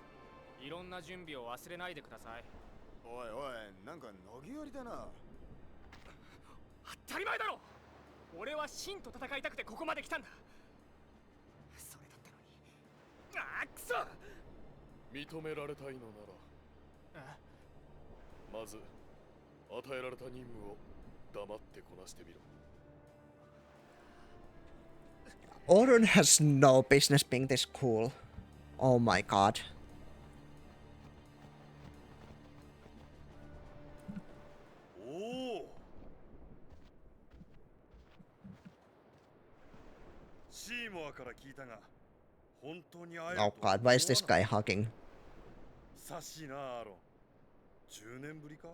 いろんな準備を忘れないでください。おいおい、なんか投げやりだな。当たり前だろ。俺はシンと戦いたくてここまで来たんだ。あくそ。認められたいのならまず与えられた任務を黙ってこなしてみろ。 Auron has no business being this cool. Oh my god. おお。シーモアから聞いたが、本当に会えると Oh god, why is this guy hugging? さしいなアーロン。10年ぶりか？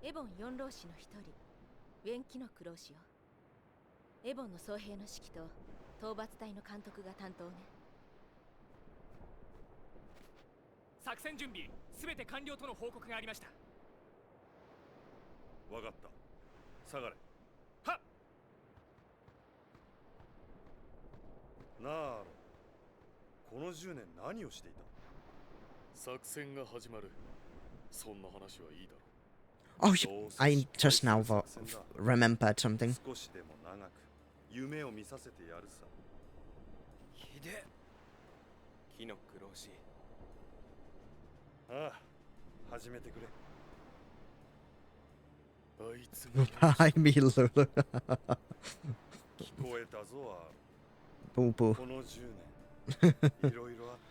エボン四老士の一人、ウェンキのクローシよ。エボンの総兵の指揮と討伐隊の監督が担当ね。作戦準備すべて完了との報告がありました。わかった。下がれ。はっ。なあアーロン。この10年何をしていた？作戦が始まる。そんな話はいいだろう。 Oh, I just now remembered something. 少しでも長く夢を見させてやるさ。ひで木の黒し。ああ、始めてくれ。あいつ Hi, Milu. 聞こえたぞアーロン。 Boo boo. この10年いろいろあった。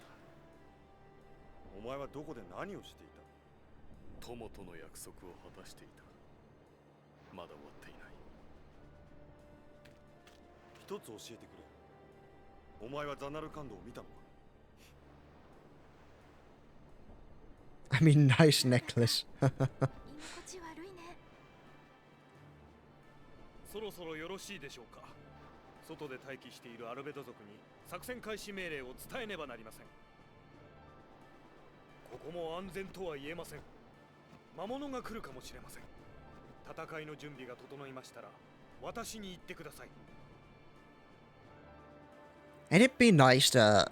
お前はどこで何をしていた？友との約束を果たしていた。まだ終わっていない。一つ教えてくれ。お前はザナルカンドを見たのか？ I mean, nice necklace. 居心地悪いね。そろそろよろしいでしょうか。外で待機しているアルベド族に作戦開始命令を伝えねばなりません。ここも安全とは言えません。魔物が来るかもしれません。戦いの準備が整いましたら私に言ってください。 And it'd be nice to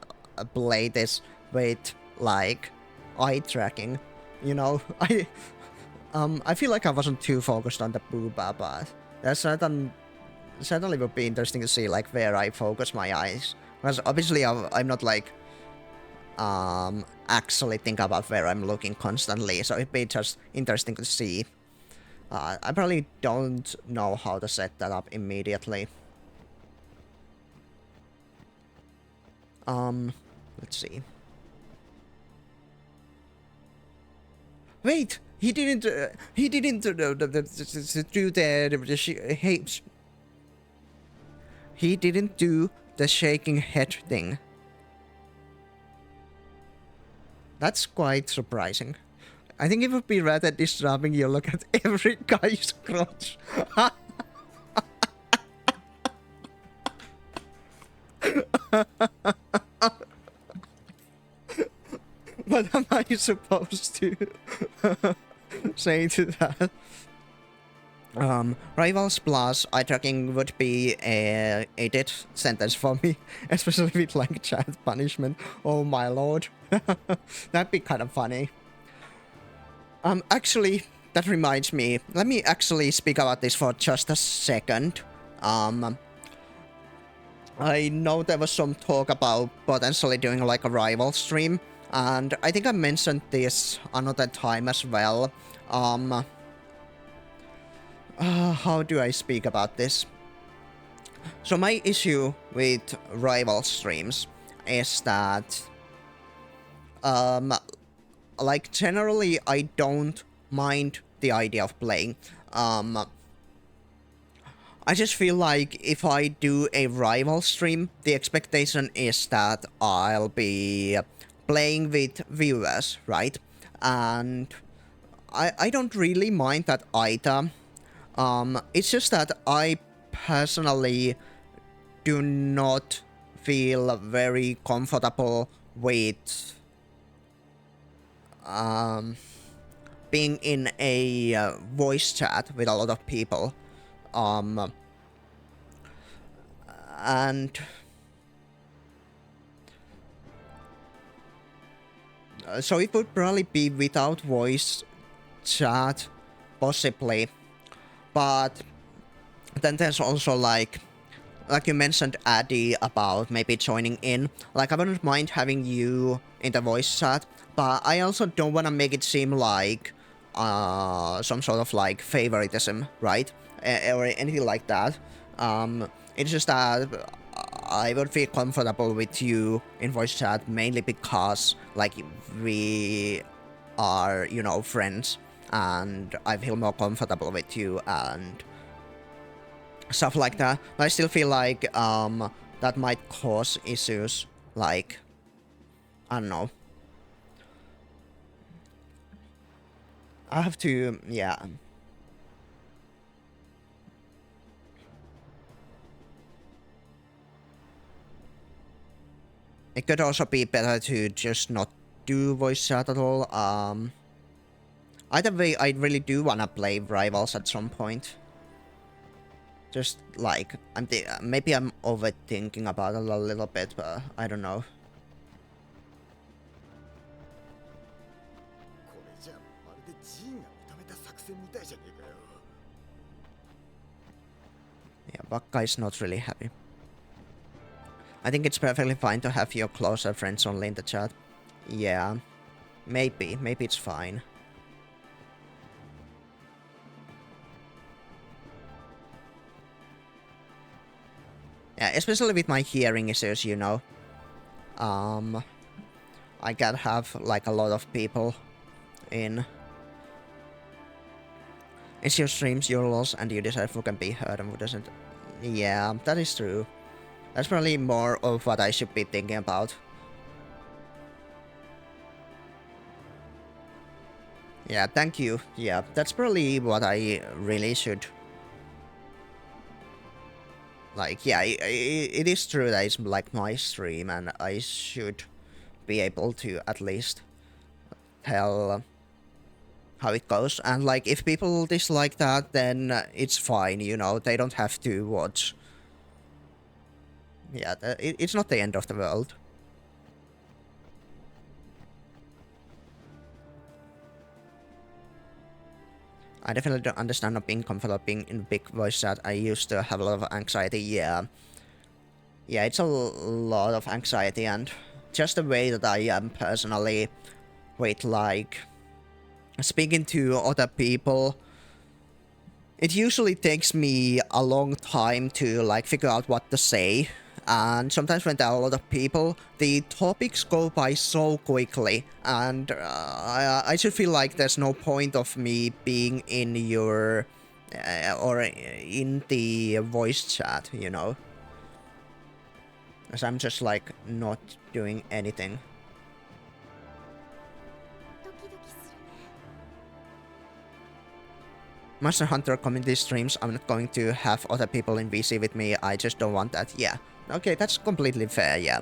play this with like eye tracking. You know, I feel like I wasn't too focused on the booba, but there's certainly would be interesting to see like where I focus my eyes. Because obviously I'm not like actually think about where I'm looking constantly, so it'd be just interesting to see. I probably don't know how to set that up immediately. Let's see. Wait, he didn't do he didn't do the shaking head thing. That's quite surprising. I think it would be rather disturbing you look at every guy's crotch. What am I supposed to say to that? Rivals plus eye tracking would be a death sentence for me, especially with like child punishment. Oh my lord. That'd be kind of funny. Actually, that reminds me. Let me actually speak about this for just a second. I know there was some talk about potentially doing like a rival stream, and I think I mentioned this another time as well. How do I speak about this? So my issue with rival streams is that like generally I don't mind the idea of playing. I just feel like if I do a rival stream, the expectation is that I'll be playing with viewers, right? And I don't really mind that either. It's just that I personally do not feel very comfortable with being in a voice chat with a lot of people. And so it would probably be without voice chat, possibly. But then there's also like you mentioned, Addy, about maybe joining in. Like, I wouldn't mind having you in the voice chat, but I also don't want to make it seem like some sort of like favoritism, right? Or anything like that. It's just that I would feel comfortable with you in voice chat mainly because like we are, you know, friends, and I feel more comfortable with you and stuff like that. But I still feel like that might cause issues, like, I don't know. I have to, yeah. It could also be better to just not do voice chat at all. Either way, I really do wanna play Rivals at some point. Just like, maybe I'm overthinking about it a little bit, but I don't know. これじゃまるでジーンが認めた作戦みたいじゃねえかよ。 Yeah, Bakka is not really happy. I think it's perfectly fine to have your closer friends only in the chat. Yeah, maybe it's fine. Yeah, especially with my hearing issues, you know. I can't have like a lot of people in. It's your streams, your loss, and you decide who can be heard and who doesn't. Yeah, that is true. That's probably more of what I should be thinking about. Yeah, thank you. Yeah, that's probably what I really should. Like, yeah, it is true that it's like my stream, and I should be able to at least tell how it goes. And like, if people dislike that, then it's fine, you know, they don't have to watch. Yeah, it's not the end of the world. I definitely don't understand not being comfortable being in big voice chat. I used to have a lot of anxiety, yeah. Yeah, it's a lot of anxiety, and just the way that I am personally with like speaking to other people, it usually takes me a long time to like figure out what to say. And sometimes when there are a lot of people, the topics go by so quickly, and I should feel like there's no point of me being in your or in the voice chat, you know, as I'm just like not doing anything. ドキドキするね。 Monster Hunter community streams, I'm not going to have other people in VC with me, I just don't want that, yeah. Okay, that's completely fair, yeah.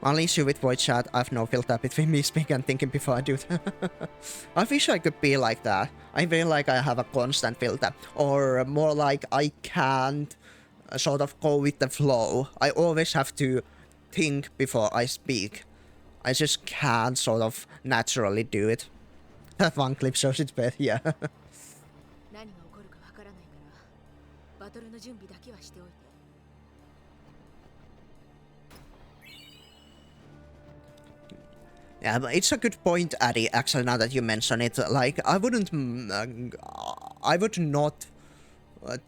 My only issue with voice chat, I have no filter between me speaking and thinking before I do that. I wish I could be like that. I feel like I have a constant filter. Or more like I can't sort of go with the flow. I always have to think before I speak. I just can't sort of naturally do it. That one clip shows it better, yeah. 何が起こるかわからないからバトルの準備だけはしておいて。 Yeah, but it's a good point, Addy, actually, now that you mention it. Like, I would not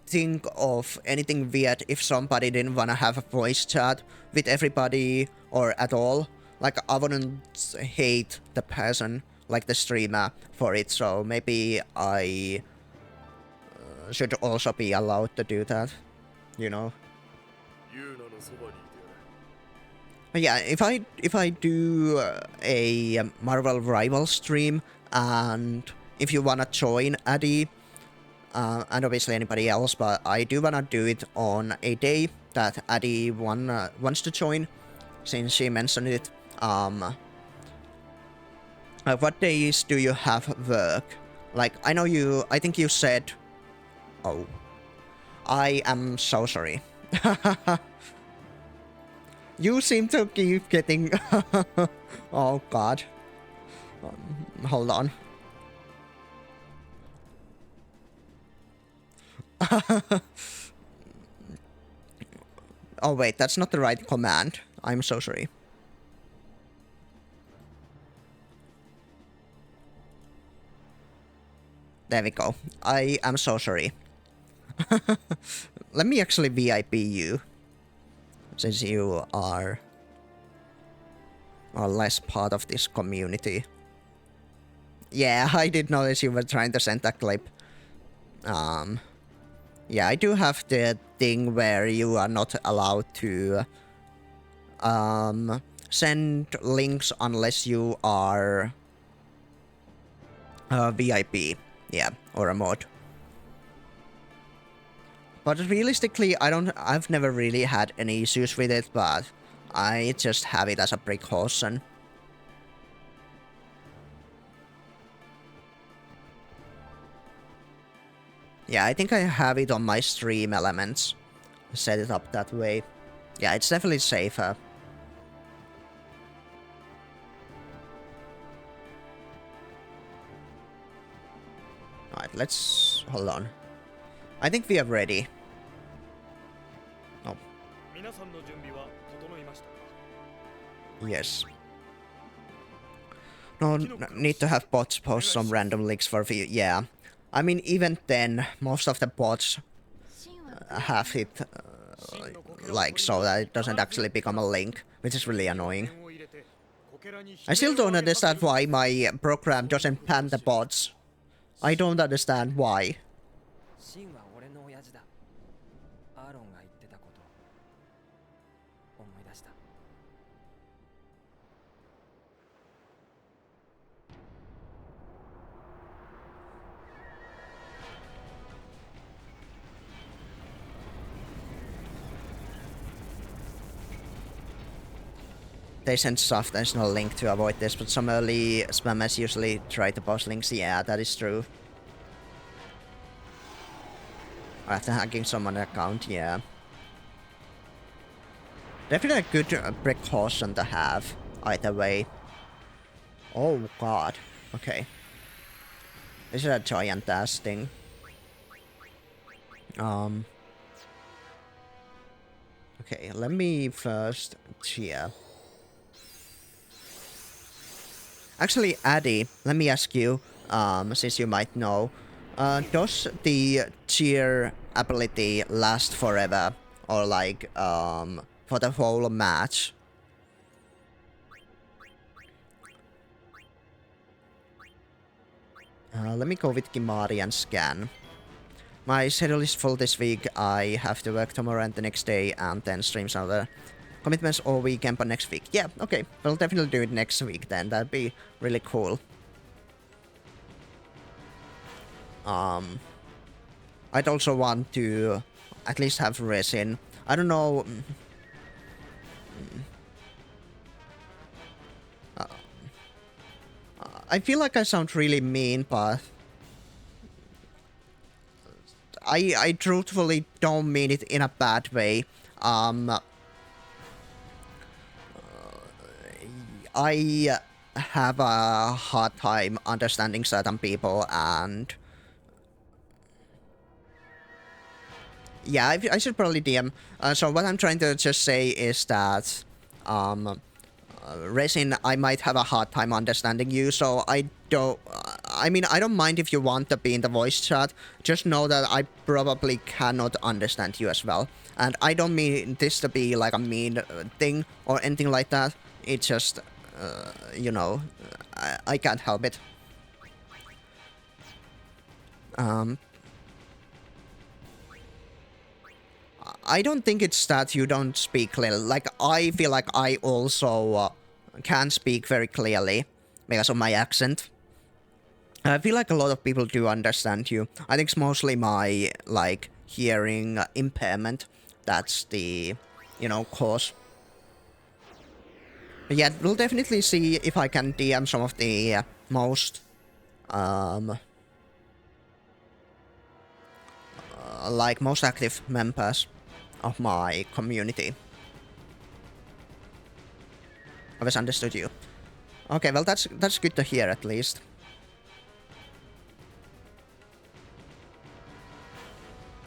think of anything weird if somebody didn't want to have a voice chat with everybody or at all. Like, I wouldn't hate the person, like the streamer, for it, so maybe I should also be allowed to do that, you know? ユーナのそばにいてやれ。 But yeah, if I do a Marvel Rival stream, and if you wanna join, Addy, and obviously anybody else, but I do wanna do it on a day that Addy wants to join, since she mentioned it. What days do you have work? Like, I know I think you said... Oh. I am so sorry. You seem to keep getting... Oh god. Hold on. Oh wait, that's not the right command. I'm so sorry. There we go. I am so sorry. Let me actually VIP you, since you are less part of this community. Yeah, I did notice you were trying to send that clip. Yeah, I do have the thing where you are not allowed to send links unless you are a VIP, yeah, or a mod. But realistically, I've never really had any issues with it, but I just have it as a precaution. Yeah, I think I have it on my stream elements. Set it up that way. Yeah, it's definitely safer. Alright, let's... hold on. I think we are ready. Oh. Yes. No, need to have bots post some random links for view. Yeah. I mean, even then, most of the bots have it like so that it doesn't actually become a link, which is really annoying. I still don't understand why my program doesn't ban the bots. I don't understand why. They send stuff, there's no link to avoid this, but some early spammers usually try to post links. Yeah, that is true. After hacking someone's account, yeah. Definitely a good precaution to have, either way. Oh god, okay. This is a giant ass thing. Okay, let me first cheer. Actually, Addy, let me ask you, since you might know, does the cheer ability last forever? Or like, for the whole match? Let me go with Kimari and scan. My schedule is full this week. I have to work tomorrow and the next day, and then stream some other commitments all weekend, but next week. Yeah, okay. We'll definitely do it next week then. That'd be really cool. I'd also want to at least have resin. I don't know. I feel like I sound really mean, but I truthfully don't mean it in a bad way. I have a hard time understanding certain people, and yeah, I should probably DM. So what I'm trying to just say is that Resin, I might have a hard time understanding you, so I don't... I mean, I don't mind if you want to be in the voice chat. Just know that I probably cannot understand you as well. And I don't mean this to be like a mean thing or anything like that. It's just, you know, I can't help it. I don't think it's that you don't speak clearly. Like, I feel like I also can speak very clearly because of my accent. I feel like a lot of people do understand you. I think it's mostly my, like, hearing impairment. That's the, you know, cause. But yeah, we'll definitely see if I can DM some of the most, like, most active members of my community. I misunderstood you. Okay, well that's good to hear at least.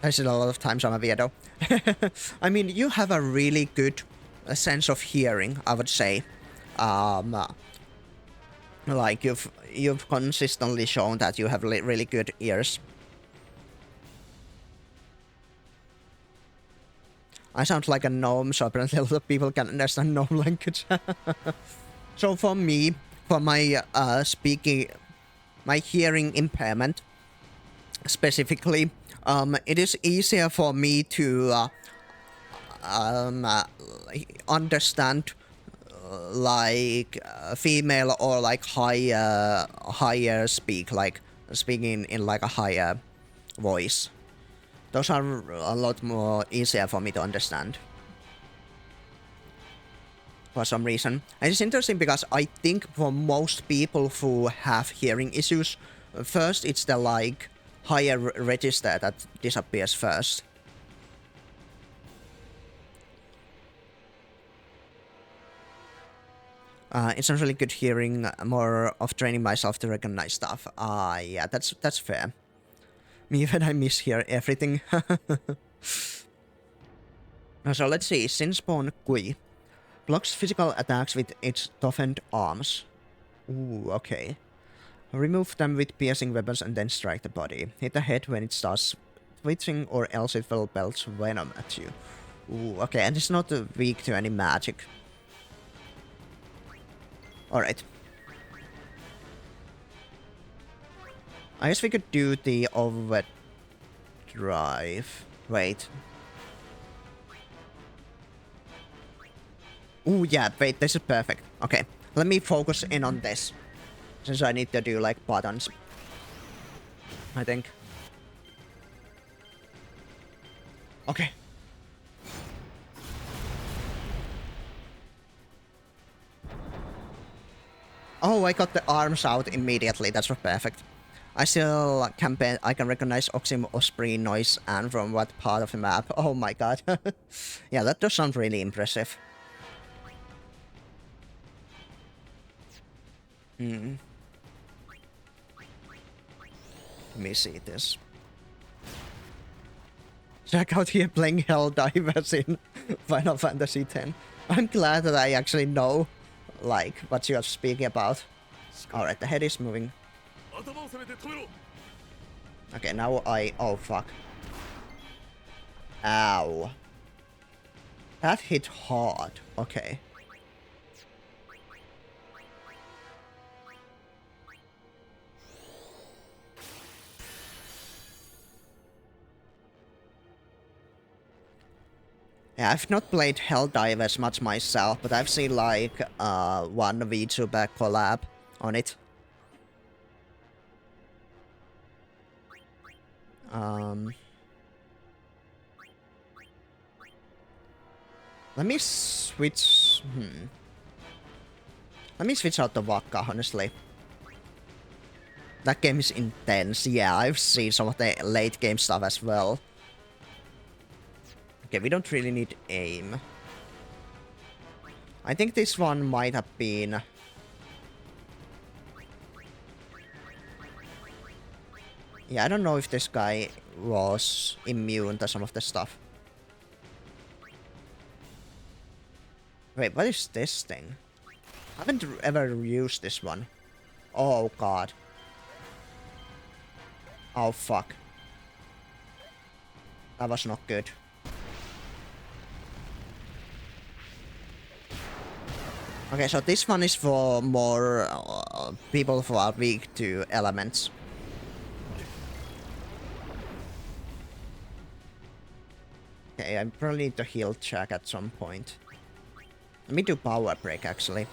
I said a lot of times I'm a weirdo. I mean, you have a really good sense of hearing, I would say. Um, uh, like you've consistently shown that you have really good ears. I sound like a gnome, so apparently a lot of people can understand gnome language. So for me, for my speaking, my hearing impairment specifically, it is easier for me to um, uh, understand like female or like higher speak, like speaking in like a higher voice. Those are a lot more easier for me to understand for some reason. And it's interesting because I think for most people who have hearing issues, first it's the like higher register that disappears first. It's not really good hearing, more of training myself to recognize stuff. Yeah, that's fair. Me when I mishear everything. So let's see, Sinspawn Kui blocks physical attacks with its toughened arms. Ooh, okay. Remove them with piercing weapons and then strike the body. Hit the head when it starts twitching or else it will belch venom at you. Ooh, okay, and it's not weak to any magic. Alright. I guess we could do the overdrive. Wait. Ooh, yeah, wait, this is perfect. Okay, let me focus in on this. Since I need to do, like, buttons. I think. Okay. Oh, I got the arms out immediately. That's perfect. I still I can recognize Oxym Osprey noise and from what part of the map. Oh my god. Yeah, that does sound really impressive. Hmm. Let me see this. Jack out here playing Helldivers in Final Fantasy X. I'm glad that I actually know, like, what you're speaking about. Alright, the head is moving. Okay, now oh, fuck. Ow. That hit hard. Okay. Yeah, I've not played Helldivers much myself, but I've seen like one VTuber collab on it. Let me switch. Let me switch out the Waka, honestly. That game is intense. Yeah, I've seen some of the late game stuff as well. Okay, we don't really need aim. I think this one might have been... Yeah, I don't know if this guy was immune to some of the stuff. Wait, what is this thing? I haven't ever used this one. Oh god. Oh fuck. That was not good. Okay, so this one is for more people who are weak to elements. Okay, I probably need to heal check at some point. Let me do power break actually.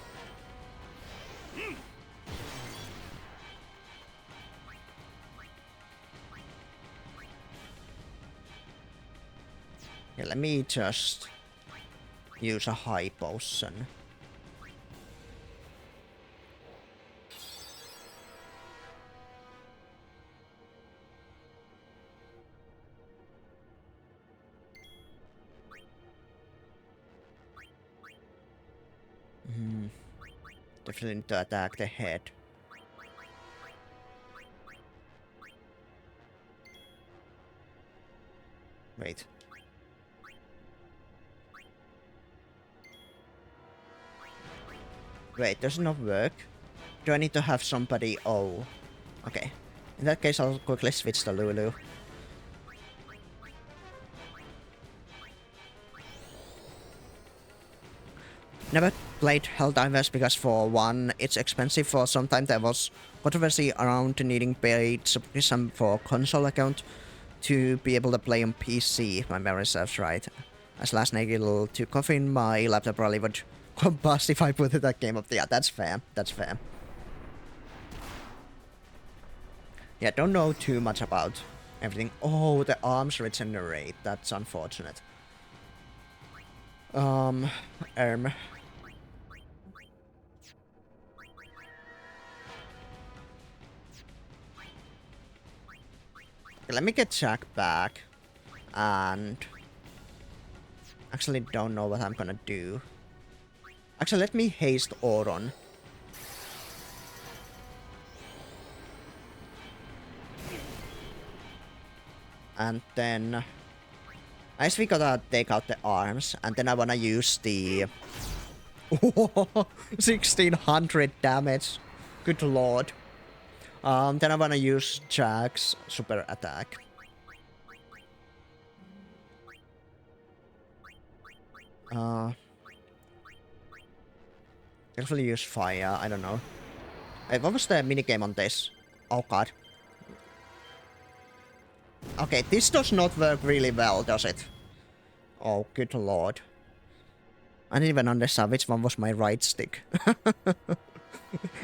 Yeah, let me just use a high potion. Definitely need to attack the head. Wait. Wait, does it not work? Do I need to have somebody... Oh. Okay. In that case, I'll quickly switch to Lulu. Never played Helldivers because for one, it's expensive. For some time there was controversy around needing paid subscription for console account to be able to play on PC, if my memory serves right. As last night it'll to coffee in my laptop probably would combust if I put that game up. Yeah, that's fair. That's fair. Yeah, don't know too much about everything. Oh, the arms regenerate. That's unfortunate. Erm. Okay, let me get Jack back. And... Actually don't know what I'm gonna do. Actually, let me haste Auron. And then... I guess we gotta take out the arms, and then I wanna use the... 1600 damage. Good lord. Then I wanna use Jack's super attack. Actually use fire, I don't know. Hey, what was the minigame on this? Oh god. Okay, this does not work really well, does it? Oh, good lord. I didn't even understand which one was my right stick.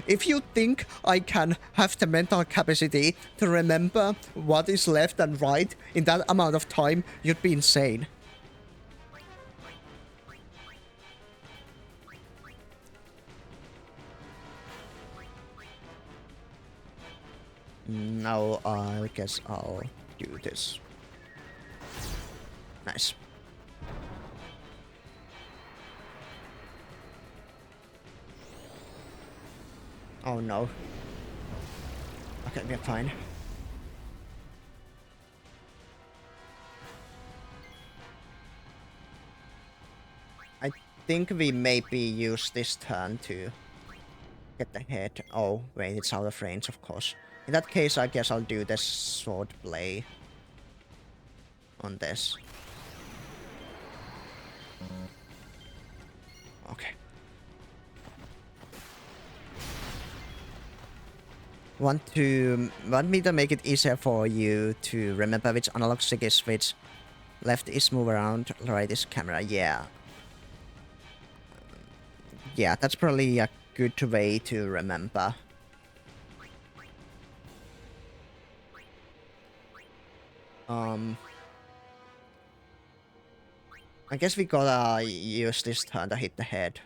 If you think I can have the mental capacity to remember what is left and right in that amount of time, you'd be insane. Now I guess I'll do this. Nice. Oh no. Okay, we're fine. I think we maybe use this turn to get the head. Oh, wait, it's out of range, of course. In that case, I guess I'll do this sword play on this. Okay. Want me to make it easier for you to remember which analog stick is which? Left is move around, right is camera. Yeah. Yeah, that's probably a good way to remember. I guess we gotta use this turn to hit the head.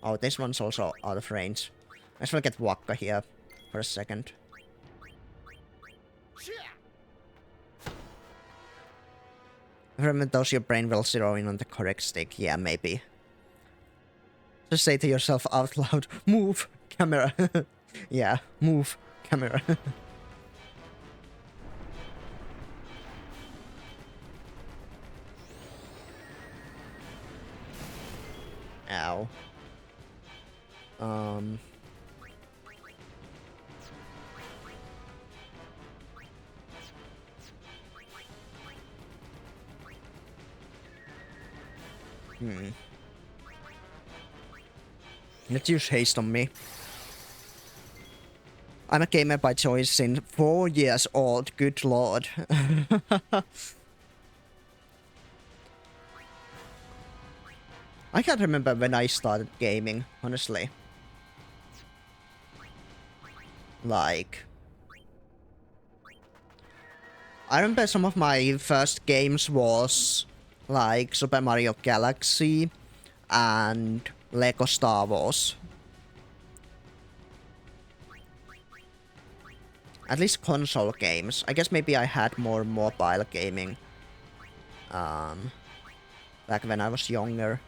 Oh, this one's also out of range. I just wanna get Wakka here for a second. Remember those your brain will zero in on the correct stick. Yeah, maybe. Just say to yourself out loud, move, camera. Yeah, move, camera. Ow. Let's use haste on me. I'm a gamer by choice since 4 years old, good lord. I can't remember when I started gaming, honestly. Like... I remember some of my first games was... like Super Mario Galaxy and Lego Star Wars. At least console games. I guess maybe I had more mobile gaming. Back when I was younger.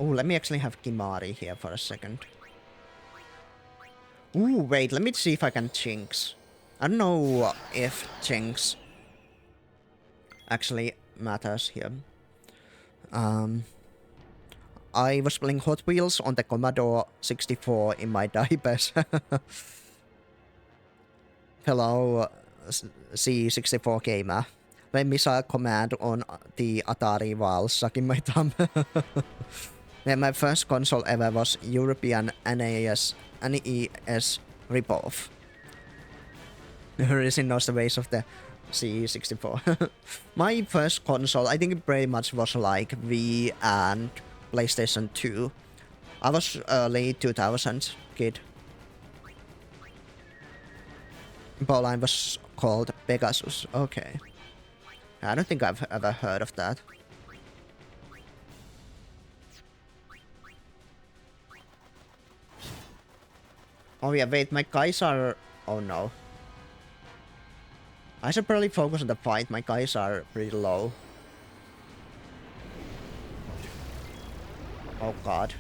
Oh, let me actually have Kimari here for a second. Ooh, wait, let me see if I can Jinx. I don't know if Jinx actually matters here. I was playing Hot Wheels on the Commodore 64 in my diapers. Hello, C64 gamer. Let me saw a command on the Atari while sucking my thumb. Yeah, my first console ever was European NES ripoff. Racing knows the ways of the C64. My first console, I think it pretty much was like Wii and PlayStation 2. I was early 2000s kid. Bowline was called Pegasus. Okay. I don't think I've ever heard of that. Oh yeah, wait, my guys are... Oh no. I should probably focus on the fight, my guys are pretty low. Oh god.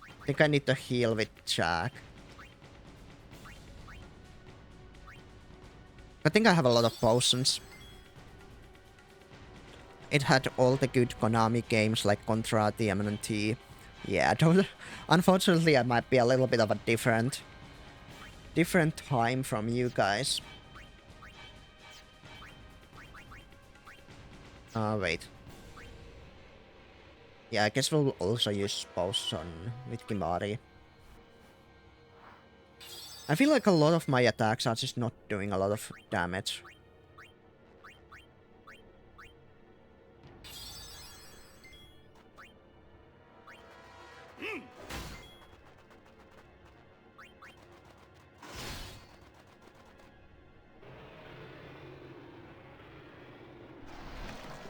I think I need to heal with Jack. I think I have a lot of potions. It had all the good Konami games like Contra, TMNT. Yeah, don't... Unfortunately, I might be a little bit of a different time from you guys. Wait. Yeah, I guess we'll also use potion with Kimari. I feel like a lot of my attacks are just not doing a lot of damage.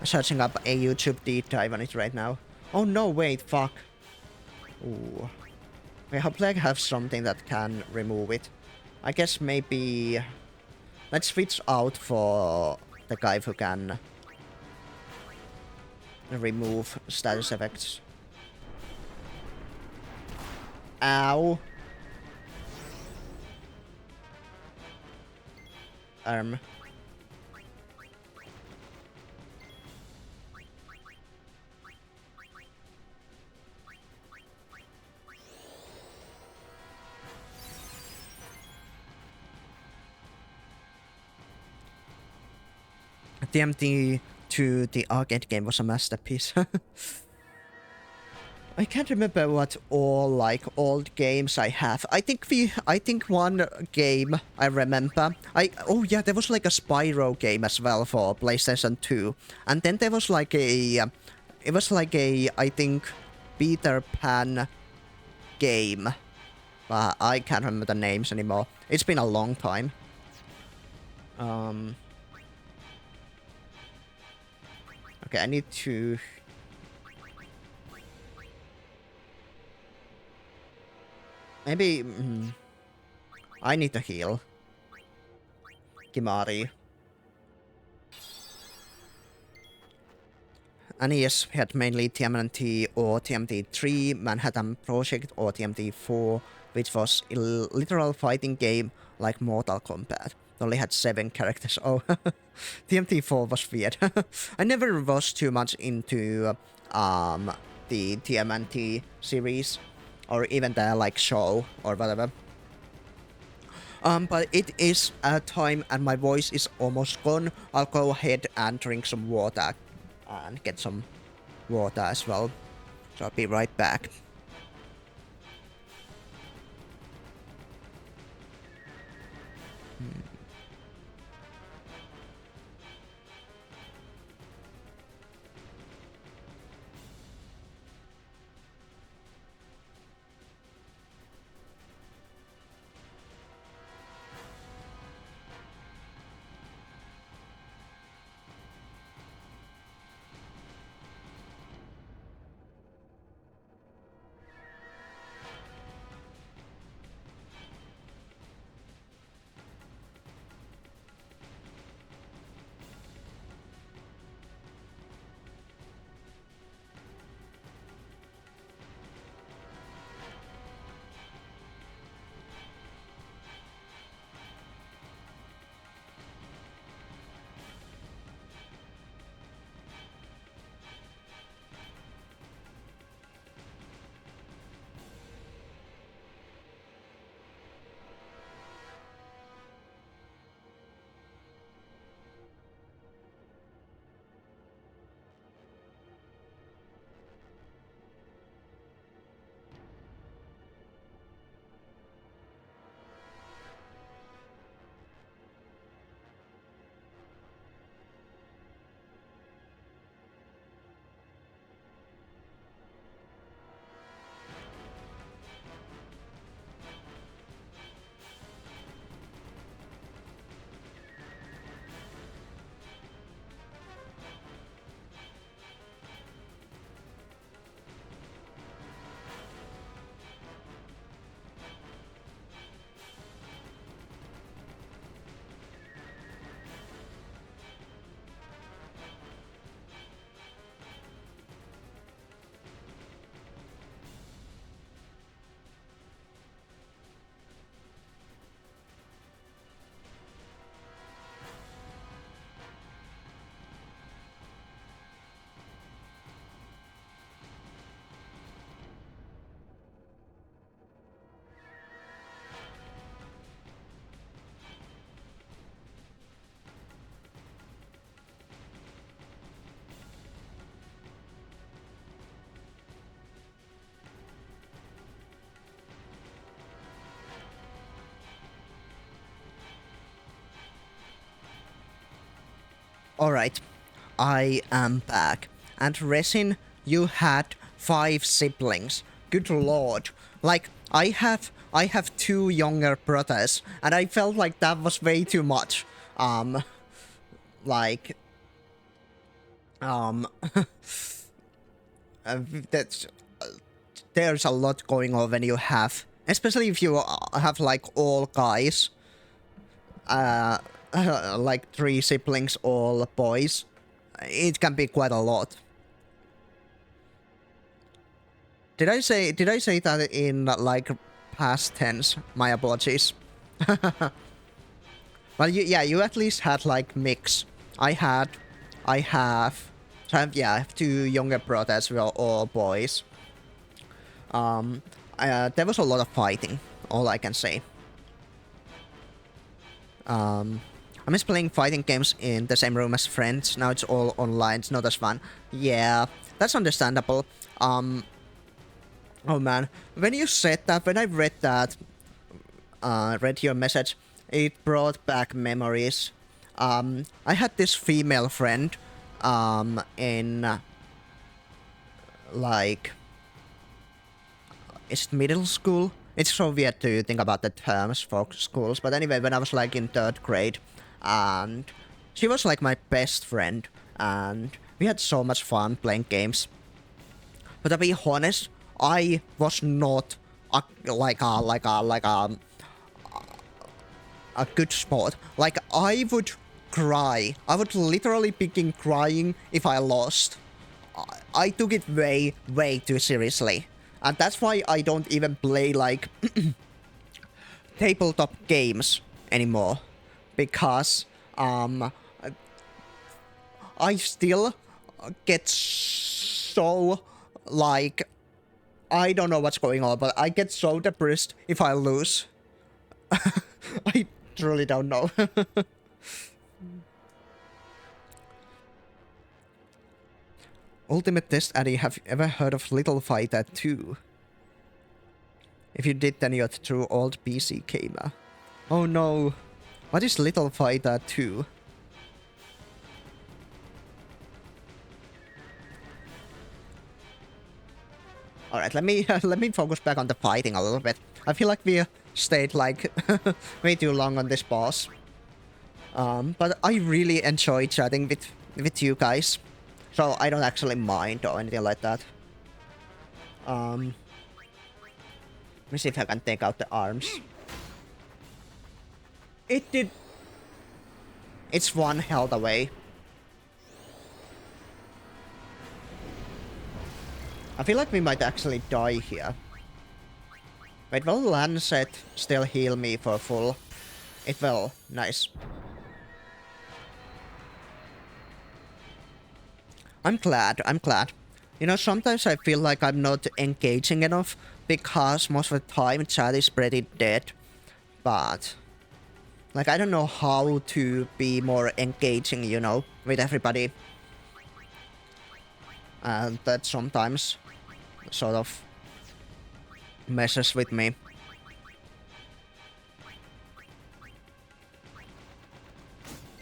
Searching up a YouTube deep dive on it right now. Oh no, wait, fuck. Ooh. Wait, hopefully I have something that can remove it. I guess maybe... Let's switch out for the guy who can remove status effects. Ow. TMT2, the arcade game, was a masterpiece. I can't remember what all like old games I have. I think one game I remember. Oh yeah, there was like a Spyro game as well for PlayStation 2. And then there was like a it was like a I think Peter Pan game. I can't remember the names anymore. It's been a long time. Okay, I need to... Maybe... I need to heal. Kimari. NES had mainly TMNT or TMT3, Manhattan Project or TMT4, which was a literal fighting game like Mortal Kombat. It only had 7 characters. Oh, TMT4 was weird. I never was too much into the TMNT series or even the like show or whatever. But it is time and my voice is almost gone. I'll go ahead and drink some water and get some water as well. So I'll be right back. Alright, I am back. And Resin, you had 5 siblings. Good lord. Like, I have 2 younger brothers, and I felt like that was way too much. Like, um, that's, there's a lot going on when you have, especially if you have like all guys, like 3 siblings, all boys. It can be quite a lot. Did I say that in like past tense? My apologies. Well, you at least had like mix. I have, I have 2 younger brothers who are all boys. There was a lot of fighting, all I can say. I miss playing fighting games in the same room as friends. Now it's all online, it's not as fun. Yeah, that's understandable. Oh man, when you said that, when I read that, read your message, it brought back memories. I had this female friend, in, like, is it middle school? It's so weird to think about the terms for schools, but anyway, when I was like in 3rd grade, and she was like my best friend, and we had so much fun playing games. But to be honest, I was not a good sport. Like, I would cry. I would literally begin crying if I lost. I took it way, way too seriously. And that's why I don't even play, like, tabletop games anymore. Because, I still get so, like, I don't know what's going on, but I get so depressed if I lose. I truly don't know. Ultimate Test Addy, have you ever heard of Little Fighter 2? If you did, then you're a true old PC gamer. Oh no. What is Little Fighter 2? Alright, let me focus back on the fighting a little bit. I feel like we stayed like way too long on this boss. But I really enjoy chatting with you guys. So I don't actually mind or anything like that. Let me see if I can take out the arms. It did. It's 1 health away. I feel like we might actually die here. Wait, will Lancet still heal me for full? It will. Nice. I'm glad. You know, sometimes I feel like I'm not engaging enough because most of the time chat is pretty dead. But, like, I don't know how to be more engaging, you know, with everybody. And that sometimes sort of messes with me.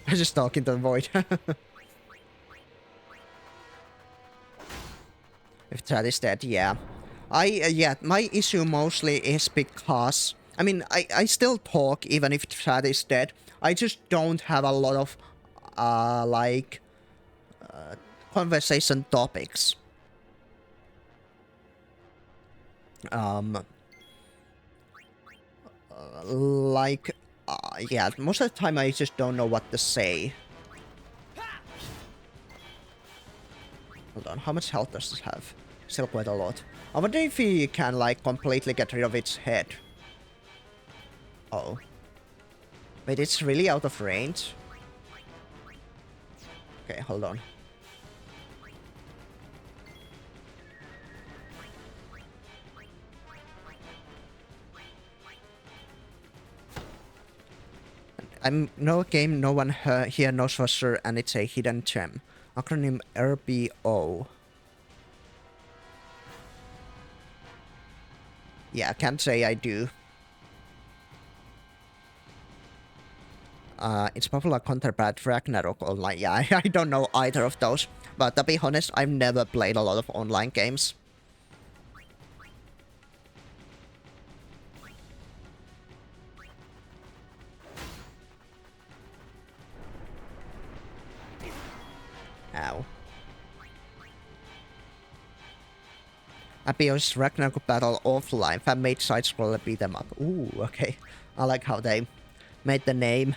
I just talk into the void. If chat is dead, yeah. Yeah, my issue mostly is because, I mean, I still talk even if chat is dead. I just don't have a lot of, conversation topics. Yeah, most of the time I just don't know what to say. Hold on, how much health does this have? Still quite a lot. I wonder if he can, like, completely get rid of its head. Oh. Wait, it's really out of range? Okay, hold on. No game no one here knows for sure, and it's a hidden gem. Acronym RBO. Yeah, I can't say I do. It's popular counterpart Ragnarok Online. Yeah, I don't know either of those. But to be honest, I've never played a lot of online games. Ow. Abios Ragnarok Battle Offline. Fan-made side-scroller beat them up. Ooh, okay. I like how they made the name.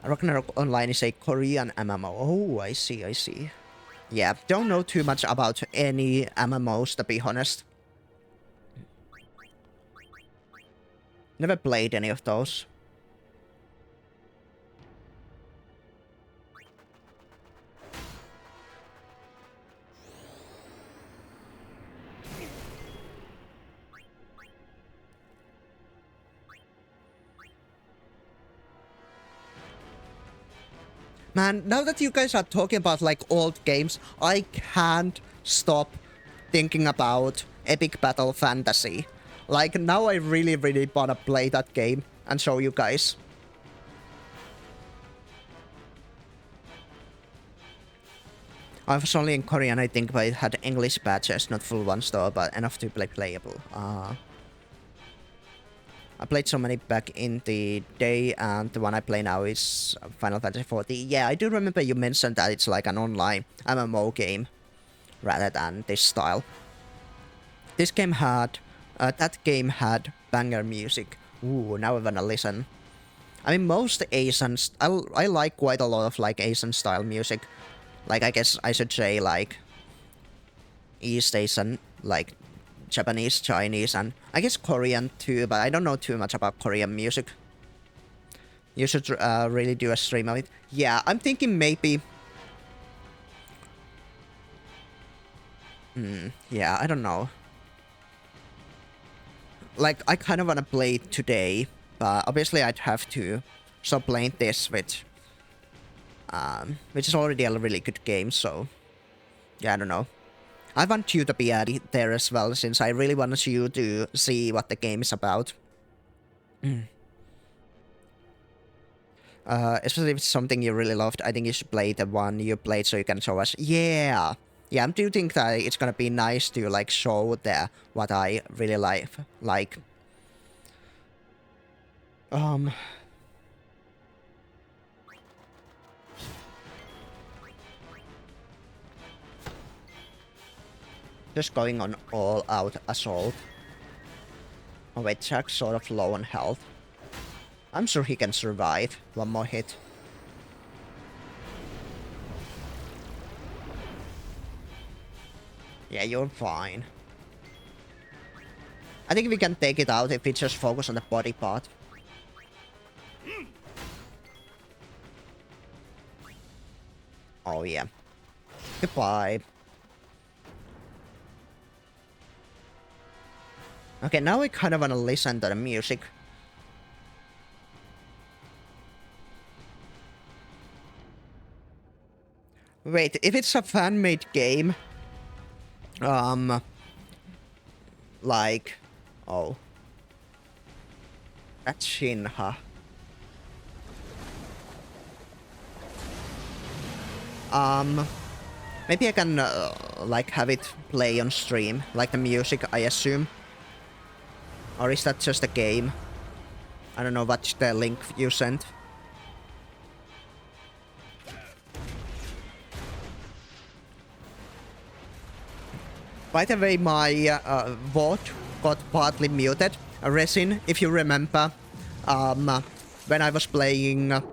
Ragnarok Online is a Korean MMO. Oh, I see, I see. Yeah, don't know too much about any MMOs, to be honest. Never played any of those. Man, now that you guys are talking about like old games, I can't stop thinking about Epic Battle Fantasy. Like, now I really wanna play that game and show you guys. I was only in Korean, I think, but it had English patches, not full ones though, but enough to play playable. I played so many back in the day, and the one I play now is Final Fantasy 40. Yeah, I do remember you mentioned that it's like an online MMO game, rather than this style. This game had... that game had banger music. Ooh, now I wanna listen. I mean, most Asian... I like quite a lot of, like, Asian style music. Like, I guess I should say, like... East Asian, like... Japanese, Chinese, and I guess Korean too, but I don't know too much about Korean music. You should really do a stream of it. Yeah, I'm thinking maybe... yeah, I don't know. Like, I kind of want to play it today, but obviously I'd have to stop playing this, which is already a really good game, so... Yeah, I don't know. I want you to be added there as well, since I really want you to see what the game is about. Especially if it's something you really loved, I think you should play the one you played so you can show us. Yeah! Yeah, I do think that it's gonna be nice to, like, show there what I really like. Just going on all-out assault. Oh wait, Jack's sort of low on health. I'm sure he can survive one more hit. Yeah, you're fine. I think we can take it out if we just focus on the body part. Oh yeah. Goodbye. Okay, now I kind of want to listen to the music. Wait, if it's a fan-made game... like... Oh. That's Shinha. Maybe I can, like, have it play on stream. Like the music, I assume. Or is that just a game? I don't know what's the link you sent. By the way, my VOD got partly muted. Resin, if you remember, when I was playing... when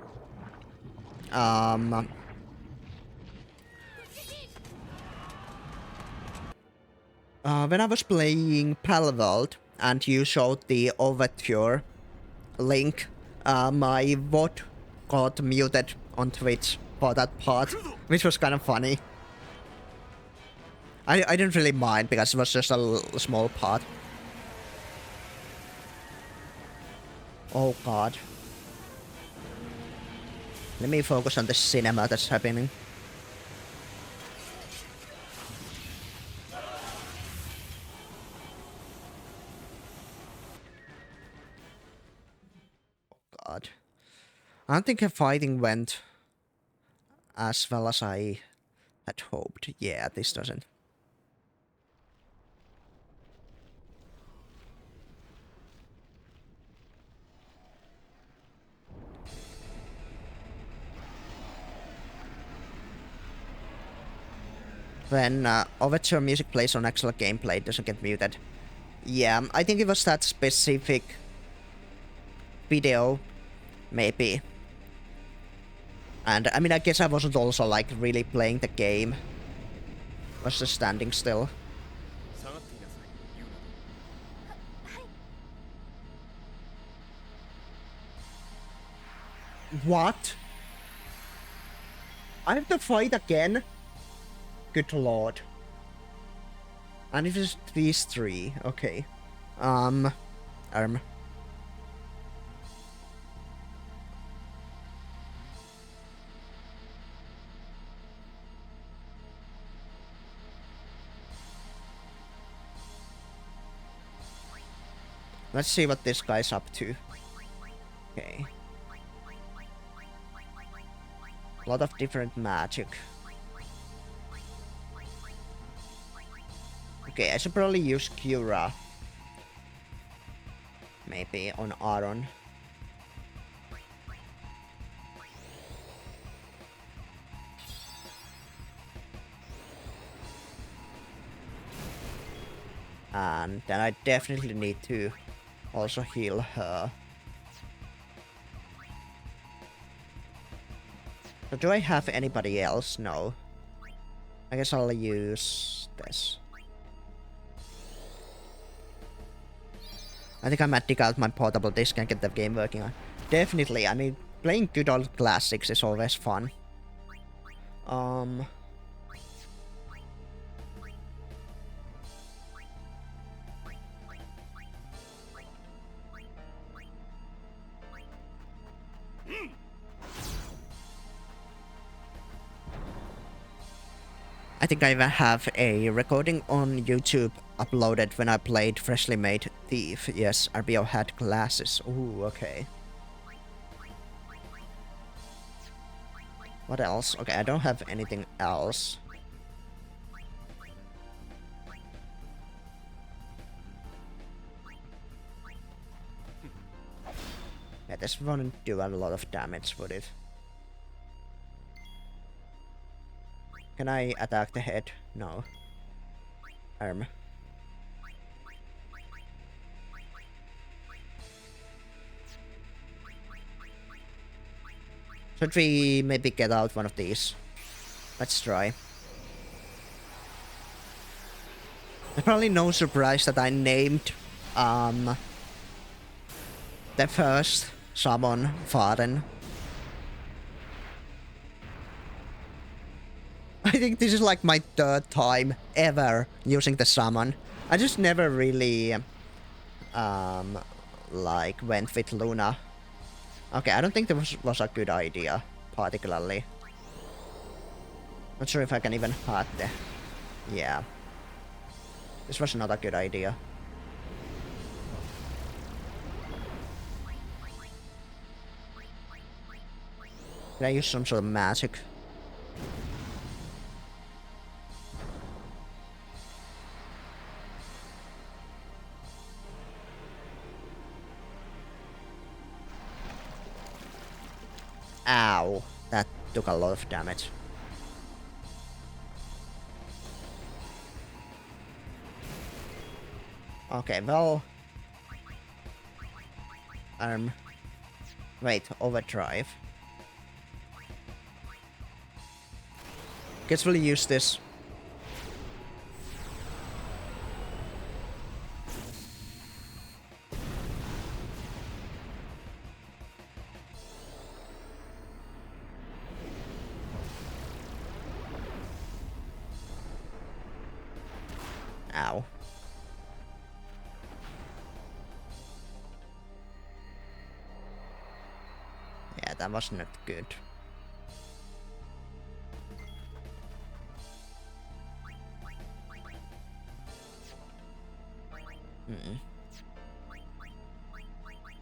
I was playing Palworld, and you showed the Overture link, my VOD got muted on Twitch for that part, which was kind of funny. I didn't really mind because it was just a small part. Oh god. Let me focus on the cinema that's happening. I don't think the fighting went as well as I had hoped. Yeah, this doesn't. When overture music plays on actual gameplay, it doesn't get muted. Yeah, I think it was that specific video, maybe. And I mean, I guess I wasn't also like really playing the game. I was just standing still. 下がっていなさいユーナ What? I have to fight again? Good lord. And it is these three. Okay. Let's see what this guy's up to. Okay. A lot of different magic. Okay, I should probably use Cura. Maybe on Aaron. And then I definitely need to also heal her. So do I have anybody else? No. I guess I'll use this. I think I might dig out my portable disc and get the game working on. Definitely, I mean, playing good old classics is always fun. I think I even have a recording on YouTube uploaded when I played Freshly Made Thief. Yes, RBO had glasses. Ooh, okay. What else? Okay, I don't have anything else. Yeah, this wouldn't do a lot of damage, would it? Can I attack the head? No. Should we maybe get out one of these? Let's try. There's probably no surprise that I named the first summon Faden. I think this is like my third time ever using the summon. I just never really like went with Luna. Okay, I don't think that was a good idea, particularly. Not sure if I can even hurt the... Yeah. This was not a good idea. Can I use some sort of magic? Ow, that took a lot of damage. Okay, well... Wait, overdrive. Guess we'll use this. Ow. Yeah, that was not good.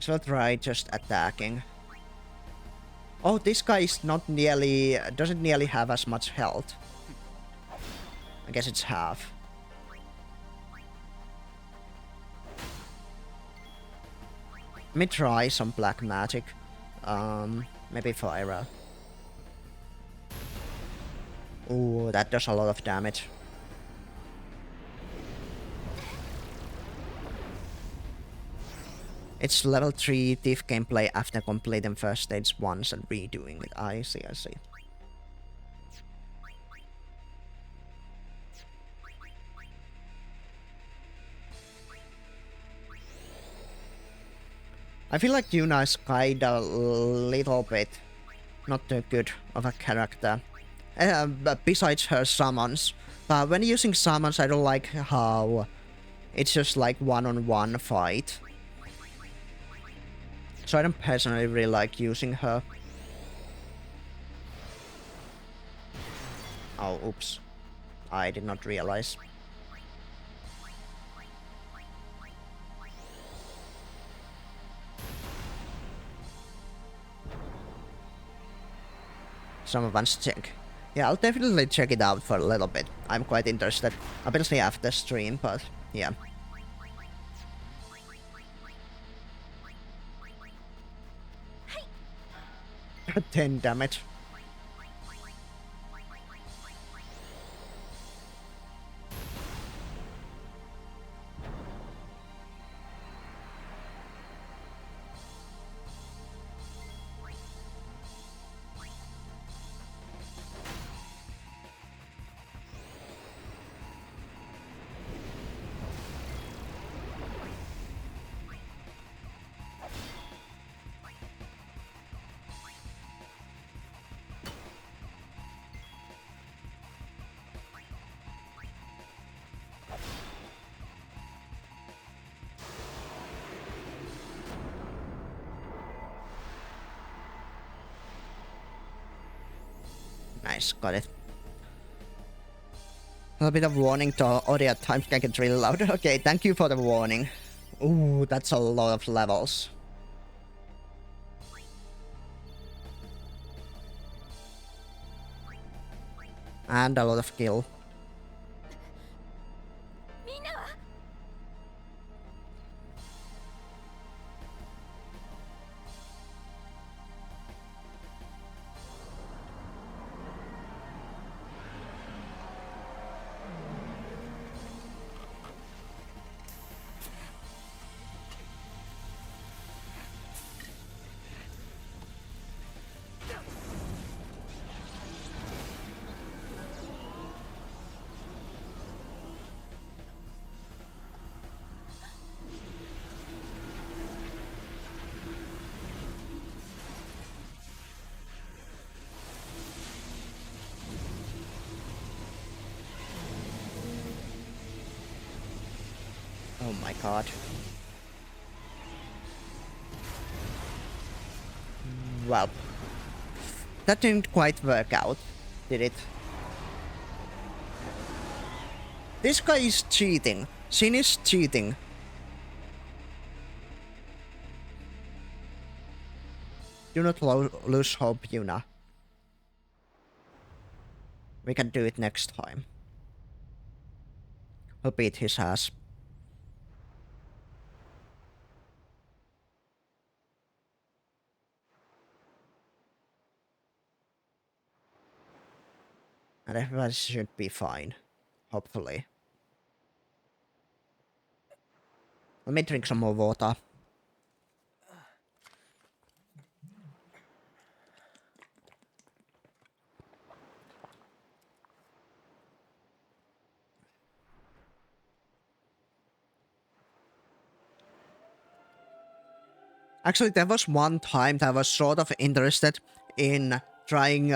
So I'll try just attacking. Oh, this guy is not nearly... doesn't nearly have as much health. I guess it's half. Let me try some black magic. Maybe fire. Ooh, that does a lot of damage. It's level 3 Thief gameplay after completing first stage once and redoing it. I see, I see. I feel like Yuna is kinda little bit not too good of a character. But besides her summons. But when using summons, I don't like how it's just like one-on-one fight. So I don't personally really like using her. Oh, oops. I did not realize. Someone's check. Yeah, I'll definitely check it out for a little bit. I'm quite interested. Obviously after stream, but yeah. 10 damage. Nice, got it. A little bit of warning to audio at times can get really loud. Okay, thank you for the warning. Ooh, that's a lot of levels. And a lot of kill. みんなは Oh my god. Well, that didn't quite work out, did it? This guy is cheating. Shin is cheating. Do not lose hope, Yuna. We can do it next time. We'll beat his ass. And everybody should be fine. Hopefully. Let me drink some more water. Actually, there was one time that I was sort of interested in trying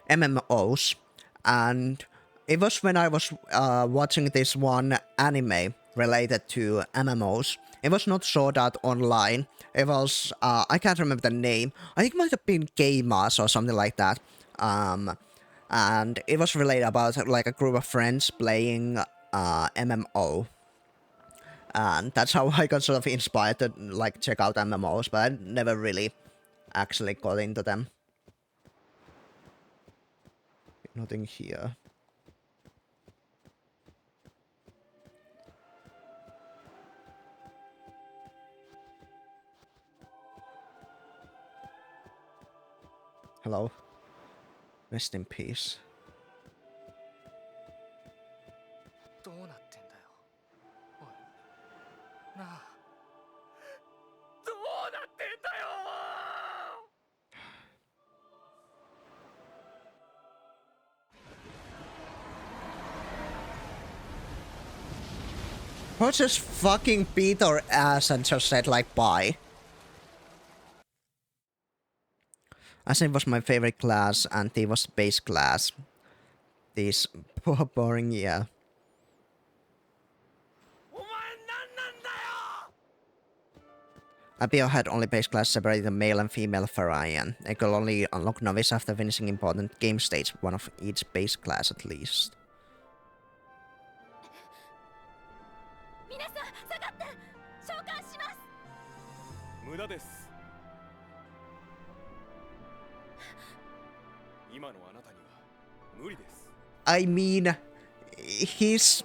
MMOs, and it was when I was watching this one anime related to MMOs. It was not Sword Art Online. It was I can't remember the name. I think it might have been Gamers or something like that. And it was related about like a group of friends playing MMO. And that's how I got sort of inspired to like check out MMOs, but I never really actually got into them. Nothing here. Hello. Rest in peace. どうなってんだよおいなあどうなってんだよ Or just fucking beat our ass and just said like bye. Ascent was my favorite class and T was base class. This boring, yeah. お前何なんだよ Apio had only base class separated the male and female variant. I could only unlock novice after finishing important game stage, one of each base class at least. 皆さん下がって召喚します無駄です。今のあなたには無理です。 I mean, he's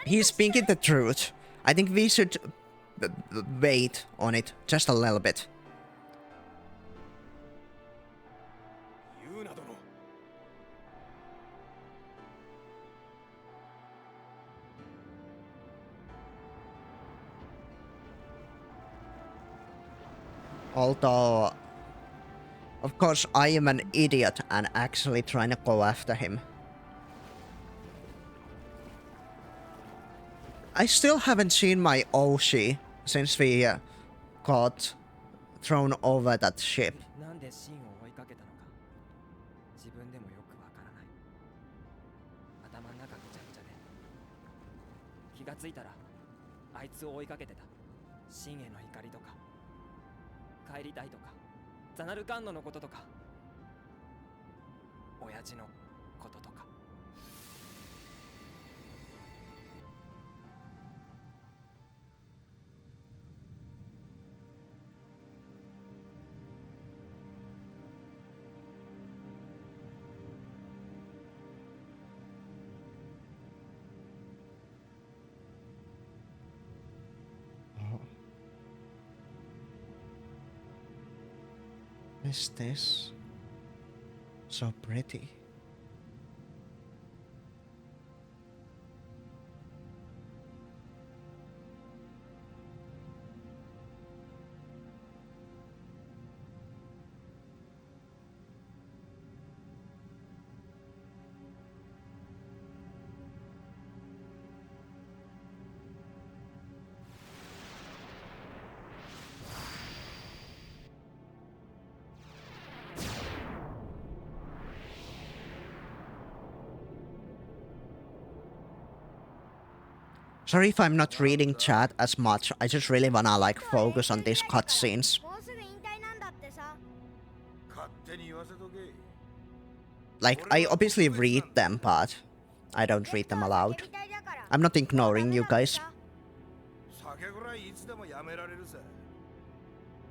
speaking the truth. I think we should wait on it just a little bit. ユーナ殿。 Although, of course, I am an idiot and actually trying to go after him. I still haven't seen my Oshi since we got thrown over that ship. なんでシンを追いかけたのか自分でもよくわからない。頭の中ぐちゃぐちゃで気がついたらあいつを追いかけてた。シンへの怒りとか帰りたいとかザナルカンノのこととか親父のこととか。 Is this so pretty? Sorry if I'm not reading chat as much, I just really wanna like focus on these cutscenes. もうすぐ引退なんだってさ 勝手に言わせとけ。 Like, I obviously read them, but I don't read them aloud. I'm not ignoring you guys. 酒ぐらいいつでもやめられるさ。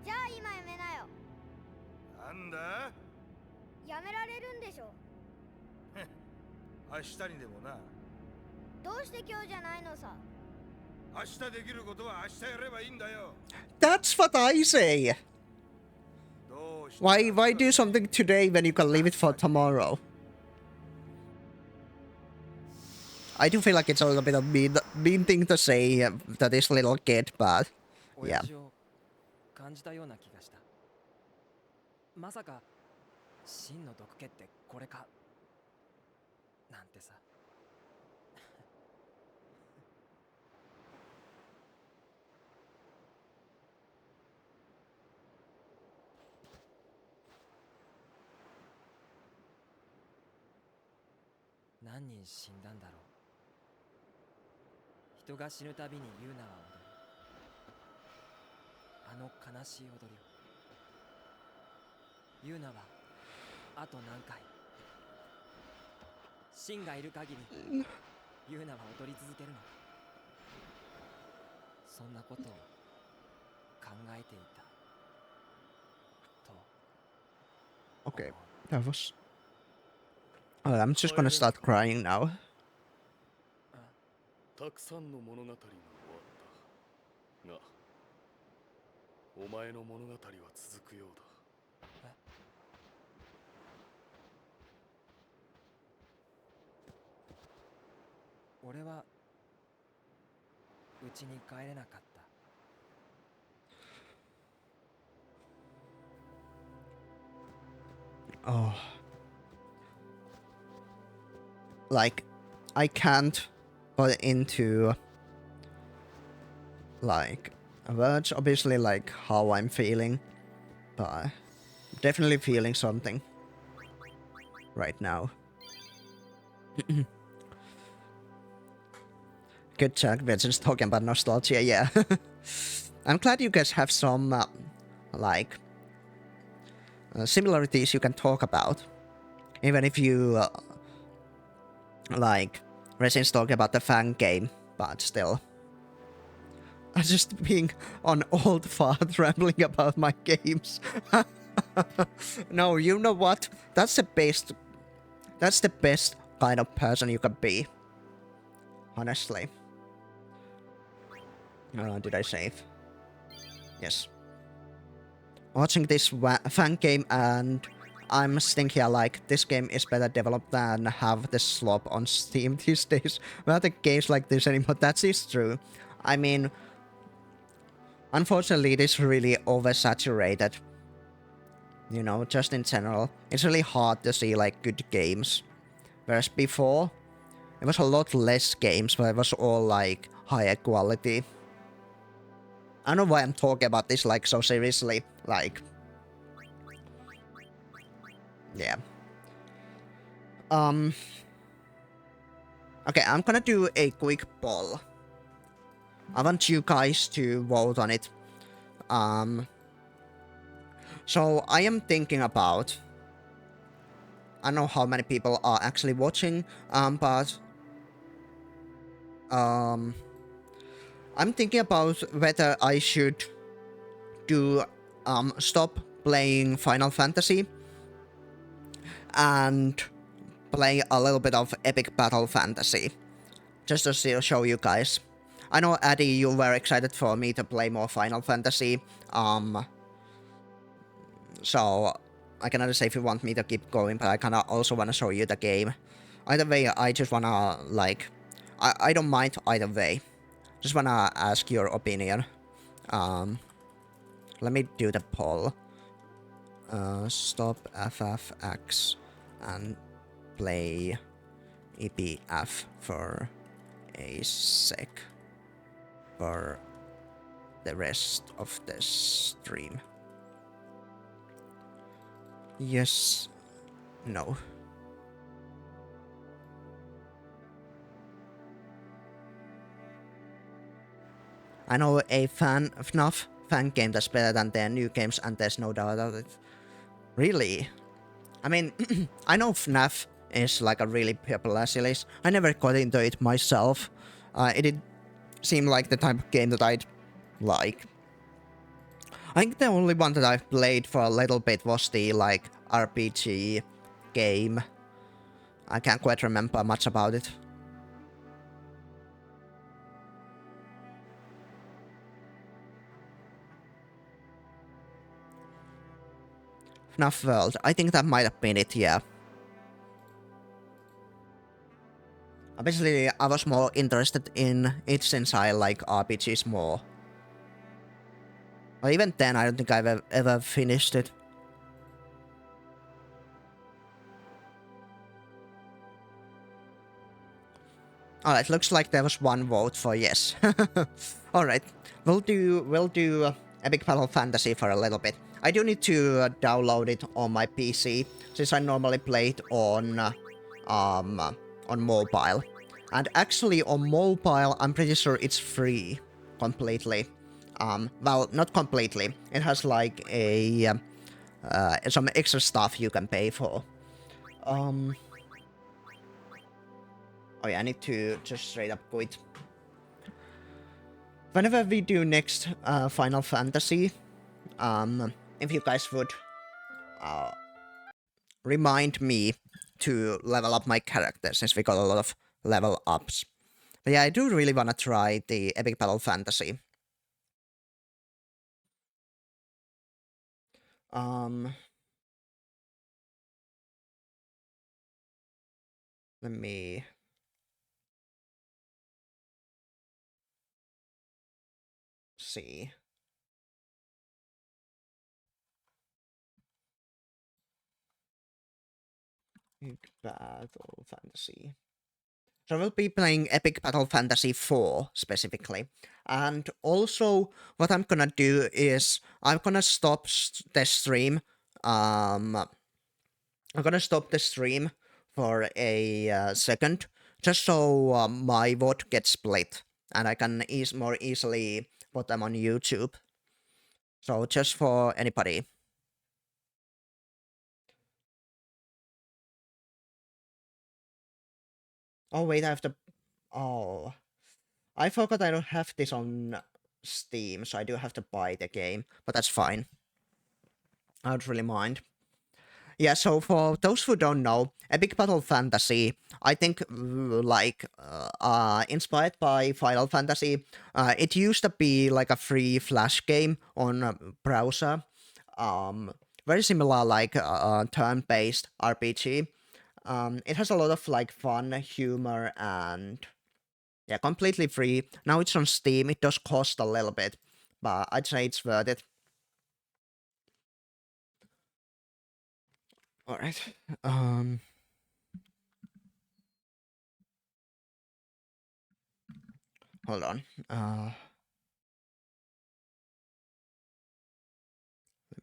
じゃあ今やめなよなんだ？やめられるんでしょ明日にでもな。どうして今日じゃないのさ明日できることは明日やればいいんだよ。 That's what I say! どうして Why do something today when you can leave it for tomorrow? I do feel like it's a little bit of mean thing to say to this little kid, but 親 yeah. 父を感じたような気がした。まさか真の毒気ってこれかなんてさ。何人死んだんだろう。人が死ぬたびにユーナは踊る。あの悲しい踊りを。ユーナはあと何回シンがいる限りユーナは踊り続けるのか。そんなことを考えていた。Okay, that was... Oh, I'm just gonna start crying now. たくさんの物語が終わったが、お前の物語は続くようだ。俺はうちに帰れなかった。 Oh. Like, I can't put into, like, words, obviously, like, how I'm feeling, but I'm definitely feeling something right now. Good talk, we're just talking about nostalgia, yeah. I'm glad you guys have some, like, similarities you can talk about. Even if you, like, Resin's talking about the fan game, but still. I'm just being an old fart rambling about my games. No, you know what? That's the best kind of person you can be. Honestly. Did I save? Yes. Watching this fan game and I'm thinking like this game is better developed than have the slop on Steam these days. Well, the games like this anymore. That is true. I mean, unfortunately, it is really oversaturated. You know, just in general. It's really hard to see like good games. Whereas before, it was a lot less games, but it was all like higher quality. I don't know why I'm talking about this like so seriously. Like, yeah. Okay, I'm gonna do a quick poll. I want you guys to vote on it. So I am thinking about... I don't know how many people are actually watching, but... I'm thinking about whether I should do, stop playing Final Fantasy and play a little bit of Epic Battle Fantasy. Just to show you guys. I know, Addy, you were excited for me to play more Final Fantasy. So I can say if you want me to keep going, but I kinda also wanna show you the game. Either way, I just wanna, like... I don't mind either way. Just wanna ask your opinion. Let me do the poll. Stop FFX and play EPF for a sec for the rest of the stream. Yes. No. I know a FNAF fan game that's better than their new games, and there's no doubt about it. Really? I mean, I know FNAF is like a really popular series. I never got into it myself. It did seem like the type of game that I'd like. I think the only one that I've played for a little bit was the, like, RPG game. I can't quite remember much about it. FNAF World. I think that might have been it, yeah. Obviously, I was more interested in it since I like RPGs more. But even then, I don't think I've ever finished it. Alright, looks like there was one vote for yes. Alright, we'll do Epic Battle Fantasy for a little bit. I do need to download it on my PC, since I normally play it on mobile. And actually on mobile, I'm pretty sure it's free completely. Well, not completely. It has like a some extra stuff you can pay for. Oh yeah, I need to just straight up quit. Whenever we do next Final Fantasy, if you guys would remind me to level up my character since we got a lot of level ups. But yeah, I do really want to try the Epic Battle Fantasy. Let me see. Epic Battle Fantasy. So I will be playing Epic Battle Fantasy 4 specifically. And also, what I'm gonna do is I'm gonna stop the stream. I'm gonna stop the stream for a second, just so my VOD gets split, and I can more easily put them on YouTube. So just for anybody. Oh wait, I have to. Oh, I forgot I don't have this on Steam, so I do have to buy the game, but that's fine. I don't really mind. Yeah, so for those who don't know, Epic Battle Fantasy, I think, inspired by Final Fantasy, it used to be like a free Flash game on a browser. Very similar, like turn-based RPG. It has a lot of like fun, humor, and yeah, completely free. Now it's on Steam. It does cost a little bit, but I'd say it's worth it. All right. Hold on. Let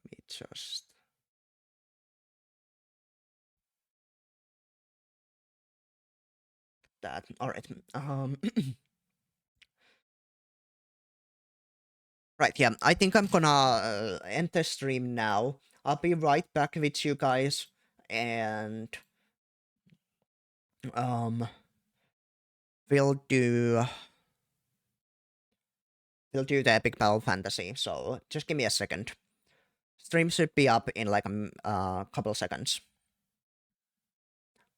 me just. That. All right. Right. Yeah. I think I'm gonna end the stream now. I'll be right back with you guys, and um, we'll do the Epic Battle Fantasy. So just give me a second. Stream should be up in like a couple of seconds.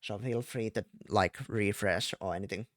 So feel free to like refresh or anything.